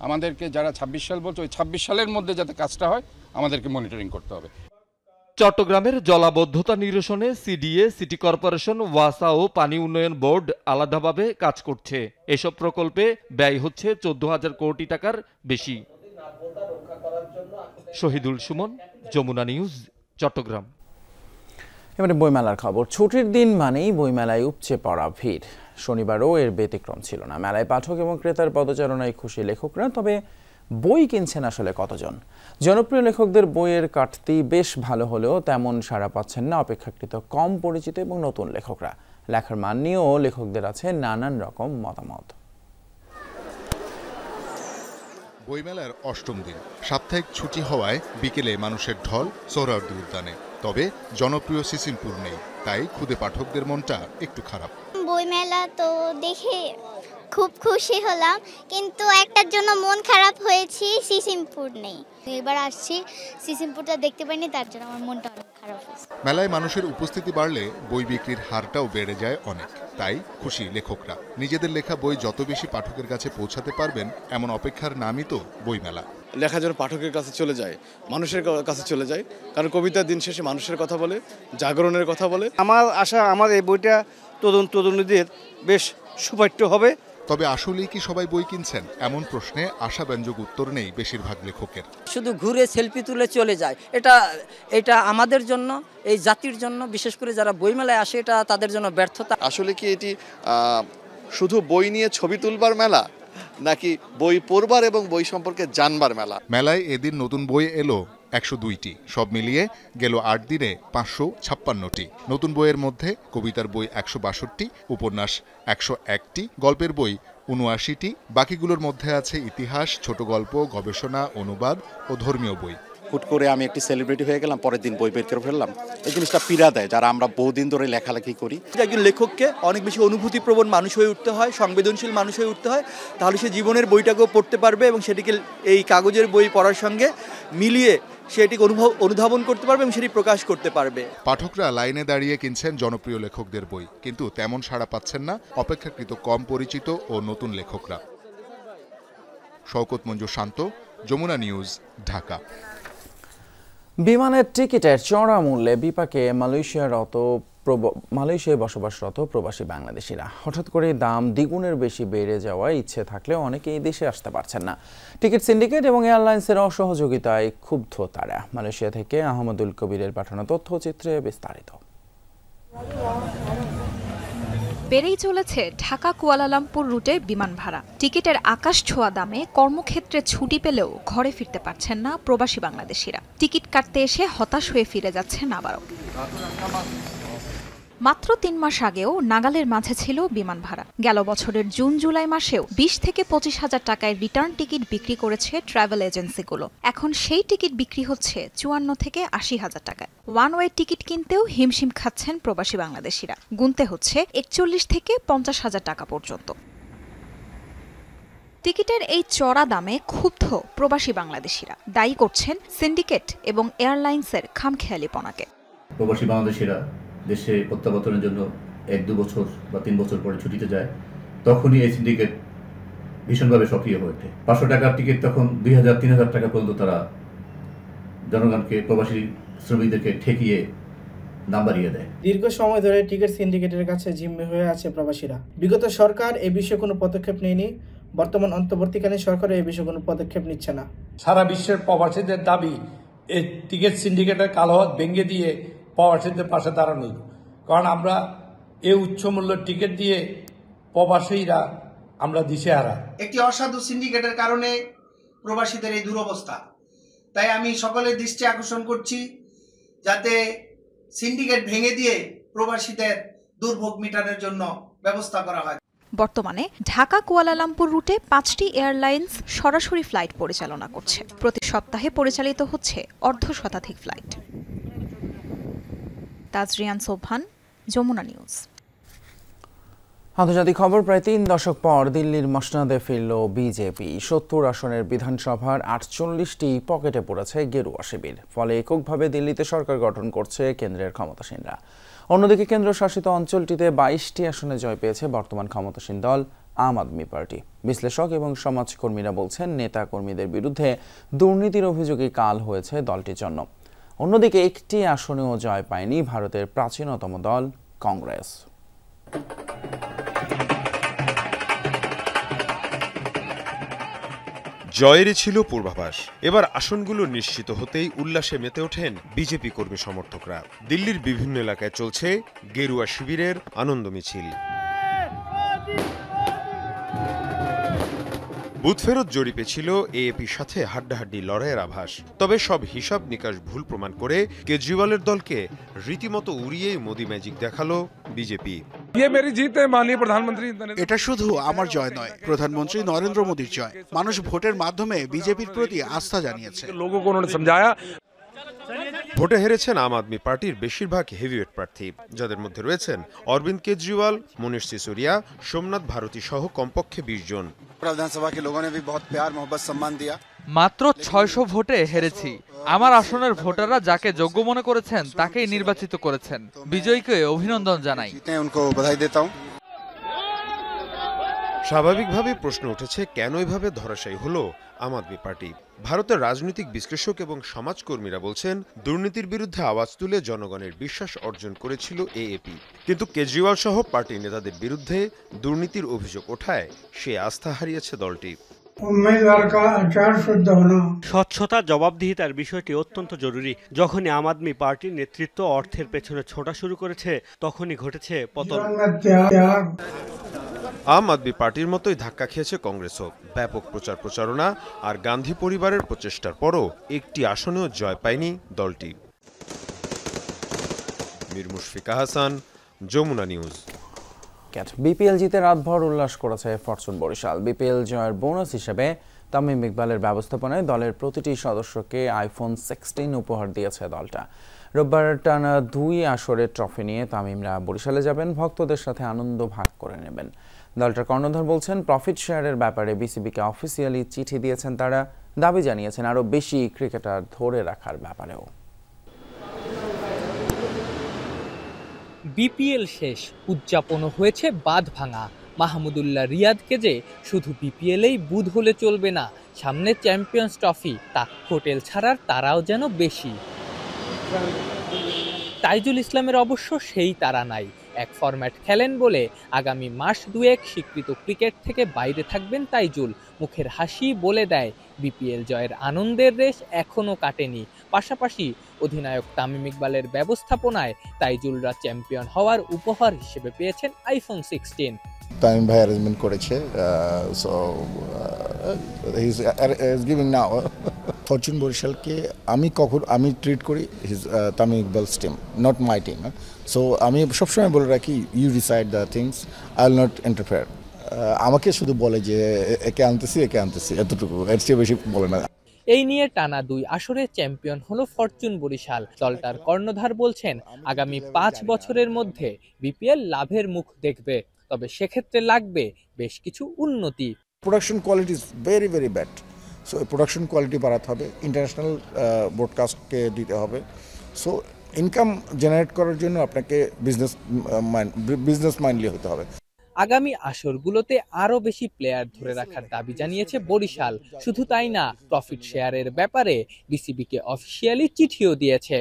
[SPEAKER 4] আমাদেরকে যারা 26 সাল বলছে ওই 26 সালের মধ্যে যাতে কাজটা হয় আমাদেরকে মনিটরিং করতে হবে।
[SPEAKER 26] চট্টগ্রামের জলাবদ্ধতা নিরসনে সিডিএ, সিটি কর্পোরেশন, ওয়াসা ও পানি উন্নয়ন বোর্ড আলাদাভাবে কাজ করছে। এসব প্রকল্পে ব্যয় হচ্ছে 14,000 কোটি টাকার বেশি। শহীদুল সুমন, যমুনা নিউজ, চট্টগ্রাম।
[SPEAKER 1] এবারে বইমেলার খবর। ছুটির দিন মানেই বইমেলায় উপচে পড়া ভিড়। শনিবারও এর ব্যতিক্রম ছিল না। মেলায় পাঠক এবং ক্রেতার পদচারণায় খুশি লেখকরা। তবে বই কিনছেন আসলে কতজন? জনপ্রিয় লেখকদের বইয়ের কাটতি বেশ ভালো হলেও তেমন সাড়া পাচ্ছেন না অপেক্ষাকৃত কম পরিচিত এবং নতুন লেখকরা। লেখার মান নিয়েও লেখকদের আছে নানান রকম মতামত।
[SPEAKER 5] বইমেলার অষ্টম দিন, সাপ্তাহিক ছুটি হওয়ায় বিকেলে মানুষের ঢল সোহরাওয়ার্দী উদ্যানে। তবে জনপ্রিয় সিসিমপুর নেই, তাই খুদে পাঠকদের মনটা একটু খারাপ।
[SPEAKER 9] বইমেলা তো দেখে খুব খুশি হলাম, কিন্তু একটার জন্য মন খারাপ হয়েছে, সিসিমপুর নেই। এবার আসছি, সিসিমপুরটা দেখতে পাইনি, তার জন্য আমার মনটা অনেক খারাপ হয়েছে। মেলায় মানুষের উপস্থিতি বাড়লে বই বিক্রির হারটাও বেড়ে যায় অনেক, তাই খুশি লেখকরা। নিজেদের লেখা বই যত বেশি পাঠকের কাছে পৌঁছাতে পারবেন এমন অপেক্ষার নামই তো বইমেলা।
[SPEAKER 10] লেখা যেন পাঠকের কাছে চলে যায়, মানুষের কাছে চলে যায়, কারণ কবিতার দিন শেষে মানুষের কথা বলে, জাগরণের কথা বলে।
[SPEAKER 11] আমার আশা আমার এই বইটা তরুণীদের বেশ সুপাঠ্য হবে।
[SPEAKER 5] তবে আসলেই কি সবাই বই কিনছেন? এমন প্রশ্নে আশাব্যঞ্জক উত্তর নেই বেশিরভাগ লেখকের।
[SPEAKER 12] শুধু ঘুরে সেলফি তুলে চলে যায়। এটা আমাদের জন্য, এই জাতির জন্য, বিশেষ করে যারা বইমেলায় আসে, এটা তাদের জন্য ব্যর্থতা।
[SPEAKER 13] আসলে কি এটি শুধু বই নিয়ে ছবি তুলবার মেলা, নাকি বই পড়বার এবং বই সম্পর্কে জানবার মেলা?
[SPEAKER 5] মেলায় এদিন নতুন বই এলো 102টি, সব মিলিয়ে গেল 8 দিনে 556টি। নতুন বইয়ের মধ্যে কবিতার বই 162টি, উপন্যাস 101টি, গল্পের বই 79টি। বাকিগুলোর মধ্যে আছে ইতিহাস, ছোট গল্প, গবেষণা, অনুবাদ ও ধর্মীয় বই।
[SPEAKER 13] হুট করে আমি একটি সেলিব্রিটি হয়ে গেলাম, পরের দিন বই বের করে ফেললাম, এই জিনিসটা পীড়া দেয় যারা আমরা বহুদিন ধরে লেখালেখি করি।
[SPEAKER 14] একজন লেখককে অনেক বেশি অনুভূতিপ্রবণ মানুষ হয়ে উঠতে হয়, সংবেদনশীল মানুষ হয়ে উঠতে হয়, তাহলে সে জীবনের বইটাকেও পড়তে পারবে এবং সেটিকে এই কাগজের বই পড়ার সঙ্গে মিলিয়ে সেটিকে অনুধাবন করতে পারবে এবং সেটি প্রকাশ করতে পারবে।
[SPEAKER 5] পাঠকরা লাইনে দাঁড়িয়ে কিনছেন জনপ্রিয় লেখকদের বই, কিন্তু তেমন সাড়া পাচ্ছেন না অপেক্ষাকৃত কম পরিচিত ও নতুন লেখকরা। শওকত মঞ্জুর শান্ত, যমুনা নিউজ, ঢাকা।
[SPEAKER 1] বিমানের টিকিটের চড়া মূল্যে বিপাকে মালয়েশিয়ায় বসবাসরত প্রবাসী বাংলাদেশিরা। হঠাৎ করে দাম দ্বিগুণের বেশি বেড়ে যাওয়ায় ইচ্ছে থাকলেও অনেকেই দেশে আসতে পারছেন না। টিকিট সিন্ডিকেট এবং এয়ারলাইন্সের অসহযোগিতায় ক্ষুব্ধ তারা। মালয়েশিয়া থেকে আহমদুল কবিরের পাঠানো তথ্যচিত্রে বিস্তারিত।
[SPEAKER 15] বেড়েই চলেছে ঢাকা কুয়ালালামপুর রুটে বিমান ভাড়া। টিকিটের আকাশ ছোঁয়া দামে কর্মক্ষেত্রে ছুটি পেলেও ঘরে ফিরতে পারছেন না প্রবাসী বাংলাদেশিরা। টিকিট কাটতে এসে হতাশ হয়ে ফিরে যাচ্ছেন আবারও। মাত্র 3 মাস আগেও নাগালের মাঝে ছিল বিমান ভাড়া। গেল বছরের জুন জুলাই মাসেও 20 থেকে 25 হাজার টাকায় রিটার্ন টিকিট বিক্রি করেছে ট্রাভেল এজেন্সিগুলো। এখন সেই টিকিট বিক্রি হচ্ছে 54 থেকে 80 হাজার টাকায়। ওয়ান ওয়ে টিকিট কিনতেও হিমশিম খাচ্ছেন প্রবাসী বাংলাদেশিরা। গুনতে হচ্ছে 41 থেকে 50 হাজার টাকা পর্যন্ত। টিকিটের এই চড়া দামে ক্ষুব্ধ প্রবাসী বাংলাদেশিরা। দায়ী করছেন সিন্ডিকেট এবং এয়ারলাইন্সের খামখেয়ালিপনাকে।
[SPEAKER 31] প্রবাসী বাংলাদেশিরা দেশে প্রত্যাবর্তনের জন্য 1-2 বছর বা 3 বছর পরে ছুটিতে যায়, তখনই এই সিন্ডিকেট ভীষণভাবে সক্রিয় হয়ে ওঠে। 500 টাকার টিকিট তখন 2000-3000 টাকা পর্যন্ত তারা জনগণকে, প্রবাসী শ্রমিকদেরকে ঠেকিয়ে দাম বাড়িয়ে দেয়।
[SPEAKER 32] দীর্ঘ সময় ধরে টিকিট সিন্ডিকেটের কাছে জিম্মি হয়ে আছে প্রবাসীরা। বিগত সরকার এ বিষয়ে কোনো পদক্ষেপ নেয়নি,
[SPEAKER 3] বর্তমান অন্তর্বর্তীকালীন সরকার এই বিষয়ে কোনো পদক্ষেপ নিচ্ছে না।
[SPEAKER 7] সারা বিশ্বের প্রবাসীদের দাবি এই টিকিট সিন্ডিকেটের কালোহাত ভেঙে দিয়ে প্রবাসীদের পাশে দাঁড়ানো, কারণ আমরা এই উচ্চ মূল্যের টিকিট দিয়ে প্রবাসীরা আমরা দিশেহারা।
[SPEAKER 3] একটি অসাধু সিন্ডিকেটের কারণে প্রবাসীদের এই দুরবস্থা। তাই আমি সকলের দৃষ্টি আকর্ষণ করছি যাতে সিন্ডিকেট ভেঙে দিয়ে প্রবাসীদের দুর্ভোগ মেটানোর জন্য ব্যবস্থা করা হয়।
[SPEAKER 15] বর্তমানে ঢাকা কুয়ালালামপুর রুটে 5টি এয়ারলাইন্স সরাসরি ফ্লাইট পরিচালনা করছে। প্রতি সপ্তাহে পরিচালিত হচ্ছে অর্ধশতাধিক ফ্লাইট। তাজরিয়ান সোবহান, যমুনা নিউজ।
[SPEAKER 1] আন্তর্জাতিক খবর। প্রায় 3 দশক পর দিল্লির মসনদে ফিরল বিজেপি। 70 আসনের বিধানসভার 48টি পকেটে পড়েছে গেরুয়া শিবির। ফলে এককভাবে দিল্লিতে সরকার গঠন করছে কেন্দ্রের ক্ষমতাসীনরা। অন্যদিকে কেন্দ্রশাসিত অঞ্চলটিতে 22টি আসনে জয় পেয়েছে বর্তমান ক্ষমতাসীন দল আম আদমি পার্টি। বিশ্লেষক এবং সমাজকর্মীরা বলছেন, নেতা কর্মীদের বিরুদ্ধে দুর্নীতির অভিযোগই কাল হয়েছে দলটির জন্য। অন্যদিকে একটি আসনেও জয় পায়নি ভারতের প্রাচীনতম দল কংগ্রেস।
[SPEAKER 16] জয়েরই ছিল পূর্বাভাস। এবার আসনগুলো নিশ্চিত হতেই উল্লাসে মেতে ওঠেন বিজেপি কর্মী সমর্থকরা। দিল্লির বিভিন্ন এলাকায় চলছে গেরুয়া শিবিরের আনন্দ মিছিল। বুথ ফেরত জরিপে ছিল এএপির সাথে হাড্ডাহাড্ডি লড়াইয়ের আভাস। তবে সব হিসাব নিকাশ ভুল প্রমাণ করে কেজরিওয়ালের দলকে রীতিমতো উড়িয়ে মোদি ম্যাজিক দেখালো বিজেপি।
[SPEAKER 17] এটা শুধু আমার জয় নয়, প্রধানমন্ত্রী নরেন্দ্র মোদীর জয়। মানুষ ভোটের মাধ্যমে বিজেপির প্রতি আস্থা জানিয়েছে।
[SPEAKER 16] ভোটে হেরেছেন আম আদমি পার্টির বেশিরভাগ হেভিওয়েট প্রার্থী, যাদের মধ্যে রয়েছেন অরবিন্দ কেজরিওয়াল, মনীষ সিসোদিয়া, সোমনাথ ভারতী সহ কমপক্ষে 20 জন।
[SPEAKER 18] মাত্র 600 ভোটে হেরেছি। আমার আসনের ভোটাররা যাকে যোগ্য মনে করেছেন তাকেই নির্বাচিত করেছেন। বিজয়ীকে অভিনন্দন জানাই।
[SPEAKER 16] স্বাভাবিকভাবে প্রশ্ন উঠেছে, কেন এভাবে ধরাশায়ী হলো আম আদমি পার্টি? ভারতের রাজনৈতিক বিশ্লেষক এবং সমাজকর্মীরা বলছেন, দুর্নীতির বিরুদ্ধে আওয়াজ তুলে জনগণের বিশ্বাস অর্জন করেছিল এএপি। কিন্তু কেজরিওয়াল সহ পার্টির নেতাদের বিরুদ্ধে দুর্নীতির অভিযোগ ওঠায় সে আস্থা হারিয়েছে দলটি।
[SPEAKER 19] স্বচ্ছতা, জবাবদিহিতার বিষয়টি অত্যন্ত জরুরি। যখনই আম আদমি পার্টির নেতৃত্ব অর্থের পেছনে ছোটা শুরু করেছে, তখনই ঘটেছে পতন।
[SPEAKER 16] আম আদমি পার্টির মতোই ধাক্কা খেয়েছে কংগ্রেসও। ব্যাপক প্রচার প্রচারণা আর গান্ধী পরিবারের প্রচেষ্টার পরও একটি আসনেও জয় পায়নি দলটি। মীর মুশফিকা হাসান, যমুনা নিউজ।
[SPEAKER 1] বিপিএল জিতে রাতভর উল্লাস করেছে ফরচুন বরিশাল। বিপিএল জয়ের বোনাস হিসেবে তামিম ইকবালের ব্যবস্থাপনায় দলের প্রতিটি সদস্যকে আইফোন 16 উপহার দিয়েছে দলটা। রোববার টানা 2 আসরের ট্রফি নিয়ে তামিমরা বরিশালে যাবেন, ভক্তদের সাথে আনন্দ ভাগ করে নেবেন। দলটার কর্ণধার বলছেন, প্রফিট শেয়ারের ব্যাপারে বিসিবিকে অফিসিয়ালি চিঠি দিয়েছেন তারা। দাবি জানিয়েছেন আরও বেশি ক্রিকেটার ধরে রাখার ব্যাপারেও।
[SPEAKER 20] বিপিএল শেষ, উদযাপনও হয়েছে বাঁধ ভাঙা। মাহমুদুল্লাহ রিয়াদকে যে শুধু বিপিএলেই বুধ হলে চলবে না, সামনে চ্যাম্পিয়ন্স ট্রফি, তা হোটেল ছাড়ার তারাও যেন বেশি। তাইজুল ইসলামের অবশ্য সেই তারা নাই। এক ফরম্যাট খেলেন বলে আগামী মাস 2 স্বীকৃত ক্রিকেট থেকে বাইরে থাকবেন তাইজুল। মুখের হাসি বলে দেয়, বিপিএল জয়ের আনন্দের রেশ এখনও কাটেনি। পাশাপাশি অধিনায়ক তামিম ইকবালের ব্যবস্থাপনায় তাইজুলরা চ্যাম্পিয়ন হওয়ার উপহার হিসেবে পেয়েছেন আইফোন 16।
[SPEAKER 21] তামিম ভাই অ্যারেঞ্জমেন্ট করেছে, so he is giving now. Fortune বরিশালকে আমি ট্রিট করি his Tamim Iqbal's team, not my team. So আমি সবসময় বলে রাখি, you decide the things, I will not interfere. আমাকে শুধু বলে যে একে আনতেছি এতটুকু, এর চেয়ে বেশি বলে না।
[SPEAKER 20] এই নিয়ে টানা 2 আসরে চ্যাম্পিয়ন হলো ফরচুন বরিশাল। দলটার কর্ণধার বলছেন, আগামী 5 বছরের মধ্যে বিপিএল লাভের মুখ দেখবে, তবে সেক্ষেত্রে লাগবে বেশ কিছু উন্নতি।
[SPEAKER 21] Production quality is very very bad. So production quality বাড়াতে হবে, ইন্টারন্যাশনাল ব্রডকাস্টকে দিতে হবে। সো ইনকাম জেনারেট করার জন্য আপনাকে বিজনেস মাইন্ডলি হতে হবে।
[SPEAKER 20] আগামী আসরগুলোতে আরো বেশি প্লেয়ার ধরে রাখার দাবি জানিয়েছে বরিশাল। শুধু তাই না, প্রফিট শেয়ারের ব্যাপারে বিসিবিকে অফিসিয়ালি চিঠিও দিয়েছে।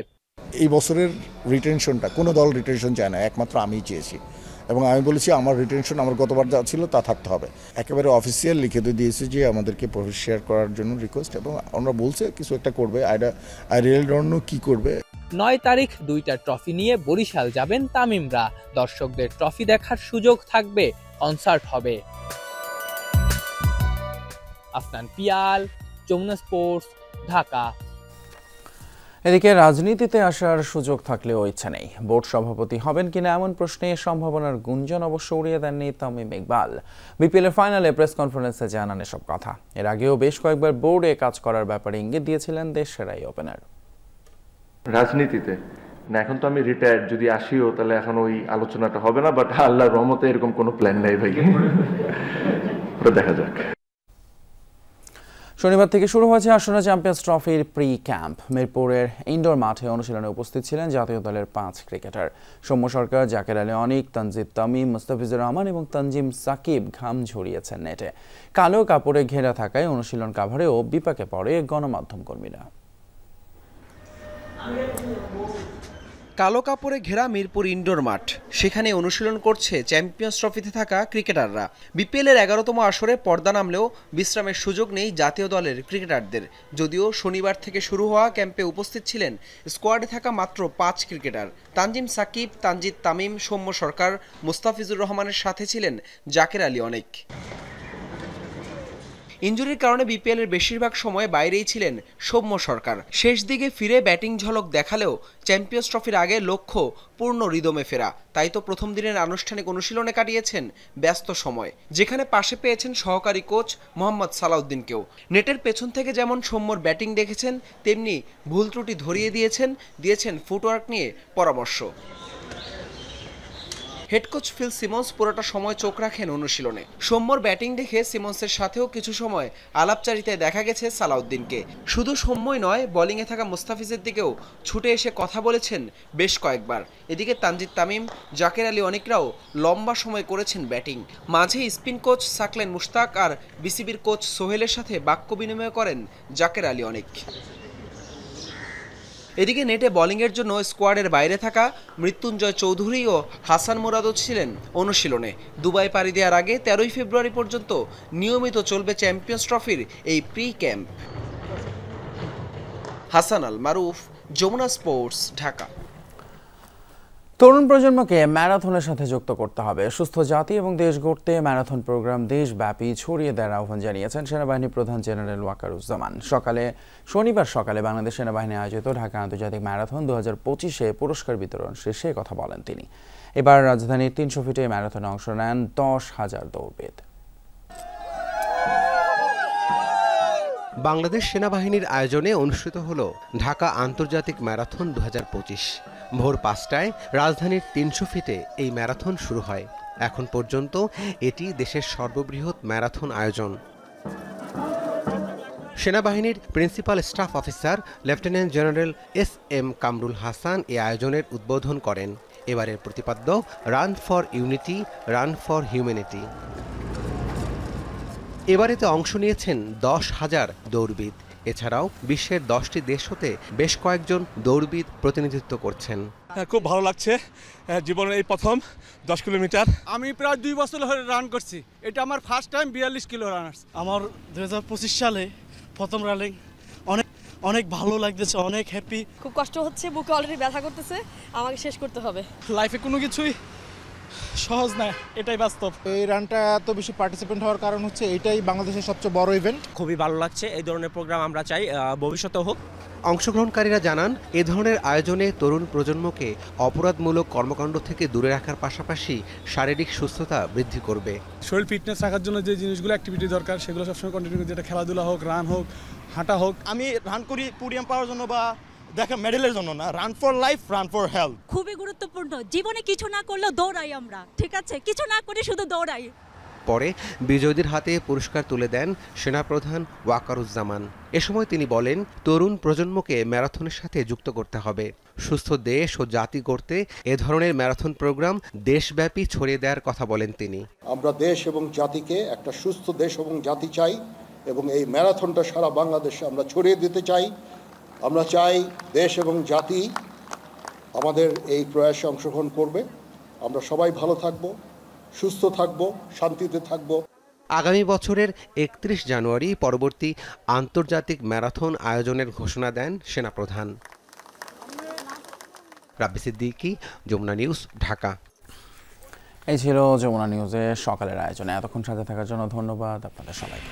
[SPEAKER 21] এই বছরের রিটেনশনটা কোনো দল রিটেনশন চায় না, একমাত্র আমিই চেয়েছি। এবং আমি বলেছি আমার রিটেনশন আমার গতবার যা ছিল তা থাকতে হবে। একেবারে অফিসিয়াল লিখে দিয়েছি যে আমাদেরকে প্রফিট শেয়ার করার জন্য রিকোয়েস্ট, এবং আমরা বলছে কিছু একটা করবে। আই রিয়েলি ডোন্ট নো কি করবে।
[SPEAKER 20] 9 তারিখ 2টা ট্রফি নিয়ে বরিশাল যাবেন তামিমরা। দর্শকদের ট্রফি দেখার সুযোগ থাকবে, কনসার্ট হবে। আফনান পিয়াল, যমুনা স্পোর্টস, ঢাকা।
[SPEAKER 1] এদিকে রাজনীতিতে আসার সুযোগ থাকলেও ইচ্ছা নেই। বোর্ড সভাপতি হবেন কিনা এমন প্রশ্নে সম্ভাবনার গুঞ্জন অবশ্য উড়িয়ে দেননি তামিম ইকবাল। বিপিএলের ফাইনালে প্রেস কনফারেন্সে জানান এসব কথা। এর আগেও বেশ কয়েকবার বোর্ডে কাজ করার ব্যাপারে ইঙ্গিত দিয়েছিলেন দেশের এই ওপেনার।
[SPEAKER 2] রাজনীতিতে না, এখন তো আমি রিটায়ার্ড, যদি আসিও তাহলে এখন ওই আলোচনাটা হবে না, বাট আল্লাহর রহমতে এরকম কোনো প্ল্যান নেই ভাই, ওটা দেখা যাক।
[SPEAKER 1] শনিবার থেকে শুরু হয়েছে আসন্ন চ্যাম্পিয়ন্স ট্রফির প্রি ক্যাম্প। মিরপুরের ইনডোর মাঠে অনুশীলনে উপস্থিত ছিলেন জাতীয় দলের 5 ক্রিকেটার। সৌম্য সরকার, জাকের আলী অনিক, তানজিদ তামিম, মুস্তাফিজুর রহমান এবং তানজিম সাকিব ঘাম ঝরিয়েছেন নেটে। কালো কাপড়ে ঘেরা থাকায় অনুশীলন কাভারেও বিপাকে পড়ে গণমাধ্যম কর্মীরা।
[SPEAKER 6] কালো কাপড়ে ঘেরা মিরপুর ইনডোর মাঠ, সেখানে অনুশীলন করছে চ্যাম্পিয়ন্স ট্রফিতে থাকা ক্রিকেটাররা। বিপিএলের 11তম আসরে পর্দা নামলেও বিশ্রামের সুযোগ নেই জাতীয় দলের ক্রিকেটারদের। যদিও শনিবার থেকে শুরু হওয়া ক্যাম্পে উপস্থিত ছিলেন স্কোয়াডে থাকা মাত্র 5 ক্রিকেটার। তানজিম সাকিব, তানজিদ তামিম, সৌম্য সরকার, মুস্তাফিজুর রহমানের সাথে ছিলেন জাকের আলী অনেক। ইনজুরির কারণে বিপিএলের বেশিরভাগ সময় বাইরেই ছিলেন সৌম্য সরকার। শেষ দিকে ফিরে ব্যাটিং ঝলক দেখালেও চ্যাম্পিয়ন্স ট্রফির আগে লক্ষ্য পূর্ণ রিদমে ফেরা। তাই তো প্রথম দিনের আনুষ্ঠানিক অনুশীলনে কাটিয়েছেন ব্যস্ত সময়, যেখানে পাশে পেয়েছেন সহকারী কোচ মোহাম্মদ সালাউদ্দিনকেও। নেটের পেছন থেকে যেমন সৌম্যর ব্যাটিং দেখেছেন, তেমনি ভুল ত্রুটি ধরিয়ে দিয়েছেন ফুটওয়ার্ক নিয়ে পরামর্শ। হেড কোচ ফিল সিমন্স পুরোটা সময় চোখ রাখেন অনুশীলনে। সৌম্যর ব্যাটিং দেখে সিমন্সের সাথেও কিছু সময় আলাপচারিতায় দেখা গেছে সালাউদ্দিনকে। শুধু সৌম্যই নয়, বোলিংয়ে থাকা মুস্তাফিজের দিকেও ছুটে এসে কথা বলেছেন বেশ কয়েকবার। এদিকে তানজিদ তামিম, জাকের আলী অনেকরাও লম্বা সময় করেছেন ব্যাটিং। মাঝে স্পিন কোচ সাকলেন মুশতাক আর বিসিবির কোচ সোহেলের সাথে বাক্য বিনিময় করেন জাকের আলী অনেক। এদিকে নেটে বোলিংয়ের জন্য স্কোয়াডের বাইরে থাকা মৃত্যুঞ্জয় চৌধুরী ও হাসান মুরাদও ছিলেন অনুশীলনে। দুবাই পাড়ি দেওয়ার আগে 13ই ফেব্রুয়ারি পর্যন্ত নিয়মিত চলবে চ্যাম্পিয়ন্স ট্রফির এই প্রি ক্যাম্প। হাসান আল মারুফ, যমুনা স্পোর্টস, ঢাকা।
[SPEAKER 1] তরুণ প্রজন্মকে ম্যারাথনের সাথে যুক্ত করতে হবে। সুস্থ জাতি এবং দেশ গড়তে ম্যারাথন প্রোগ্রাম দেশব্যাপী ছড়িয়ে দেওয়ার আহ্বান জানিয়েছেন সেনাবাহিনী প্রধান জেনারেল ওয়াকারুজ্জামান। শনিবার সকালে বাংলাদেশ সেনাবাহিনী আয়োজিত ঢাকা আন্তর্জাতিক ম্যারাথন 2025-এ পুরস্কার বিতরণ শেষে কথা বলেন তিনি। এবার রাজধানীর 300 ফিটে ম্যারাথনে অংশ নেন 10,000 দৌড়বিদ।
[SPEAKER 8] বাংলাদেশ সেনাবাহিনীর আয়োজনে অনুষ্ঠিত হলো ঢাকা আন্তর্জাতিক ম্যারাথন 2025। ভোর 5টায় রাজধানীর 300 ফিটে এই ম্যারাথন শুরু হয়। এখন পর্যন্ত এটি দেশের সর্ববৃহৎ ম্যারাথন আয়োজন। সেনাবাহিনীর principal staff officer lieutenant general SM Kamrul Hasan এই আয়োজনের উদ্বোধন করেন। এবারের প্রতিপাদ্য run for unity, run for humanity. এবারেতে অংশ নিয়েছেন 10,000 দৌড়বিদ। এছাড়াও বিশ্বের 10টি দেশ হতে বেশ কয়েকজন দৌড়বিদ প্রতিনিধিত্ব করছেন।
[SPEAKER 22] খুব ভালো লাগছে, জীবনের এই প্রথম 10 কিলোমিটার। আমি প্রায় 2 বছর ধরে রান করছি, এটা আমার ফার্স্ট টাইম 42 কিলো রানার্স।
[SPEAKER 23] আমার 2025 সালে প্রথম রানিং, অনেক ভালো লাগতেছে, অনেক হ্যাপি।
[SPEAKER 24] খুব কষ্ট হচ্ছে, বুকে অলরেডি ব্যথা করতেছে, আমাকে শেষ করতে হবে।
[SPEAKER 23] লাইফে কোনো কিছুই সহজ না, এটাই বাস্তব।
[SPEAKER 25] এই রানটা এত বেশি পার্টিসিপেন্ট হওয়ার কারণ হচ্ছে এটাই বাংলাদেশের সবচেয়ে বড় ইভেন্ট।
[SPEAKER 31] খুবই ভালো লাগছে, এই ধরনের প্রোগ্রাম আমরা চাই ভবিষ্যতেও হোক।
[SPEAKER 8] অংশগ্রহণকারীরা জানান, এ ধরনের আয়োজনে তরুণ প্রজন্মকে অপরাধমূলক কর্মকাণ্ড থেকে দূরে রাখার পাশাপাশি শারীরিক সুস্থতা বৃদ্ধি করবে।
[SPEAKER 23] শরীর ফিটনেস রাখার জন্য যে জিনিসগুলো অ্যাক্টিভিটি দরকার সেগুলো সবসময় কন্টিনিউ করি, যেটা খেলাধুলা হোক, রান হোক, হাঁটা হোক।
[SPEAKER 25] আমি রান করি পোডিয়াম পাওয়ার জন্য বা দেখা মেডেলের জন্য না, run for life, run for health.
[SPEAKER 24] খুবই গুরুত্বপূর্ণ, জীবনে কিছু না করলেও দৌড়াই আমরা, ঠিক আছে? কিছু না করে শুধু দৌড়াই।
[SPEAKER 8] পরে বিজয়ীদের হাতে পুরস্কার তুলে দেন সেনাপ্রধান ওয়াকারুজ্জামান। এ সময় তিনি বলেন, তরুণ প্রজন্মকে ম্যারাথনের সাথে যুক্ত করতে হবে। সুস্থ দেশ ও জাতি গড়তে এ ধরনের ম্যারাথন প্রোগ্রাম দেশব্যাপী ছড়িয়ে দেওয়ার কথা বলেন তিনি।
[SPEAKER 27] আমরা দেশ এবং জাতিকে একটা সুস্থ দেশ এবং জাতি চাই, এবং এই ম্যারাথনটা সারা বাংলাদেশে আমরা ছড়িয়ে দিতে চাই। আমরা চাই দেশ এবং জাতি আমাদের এই প্রয়াসে অংশগ্রহণ করবে, আমরা সবাই ভালো থাকব, সুস্থ থাকব, শান্তিতে থাকব।
[SPEAKER 8] আগামী বছরের ৩১ জানুয়ারি পরবর্তী আন্তর্জাতিক ম্যারাথন আয়োজনের ঘোষণা দেন সেনাপ্রধান। রাব্বি সিদ্দিকী, যমুনা নিউজ, ঢাকা।
[SPEAKER 1] এই ছিল যমুনা নিউজের সকালের আয়োজনে। এতক্ষণ সাথে থাকার জন্য ধন্যবাদ আপনাদের সবাইকে।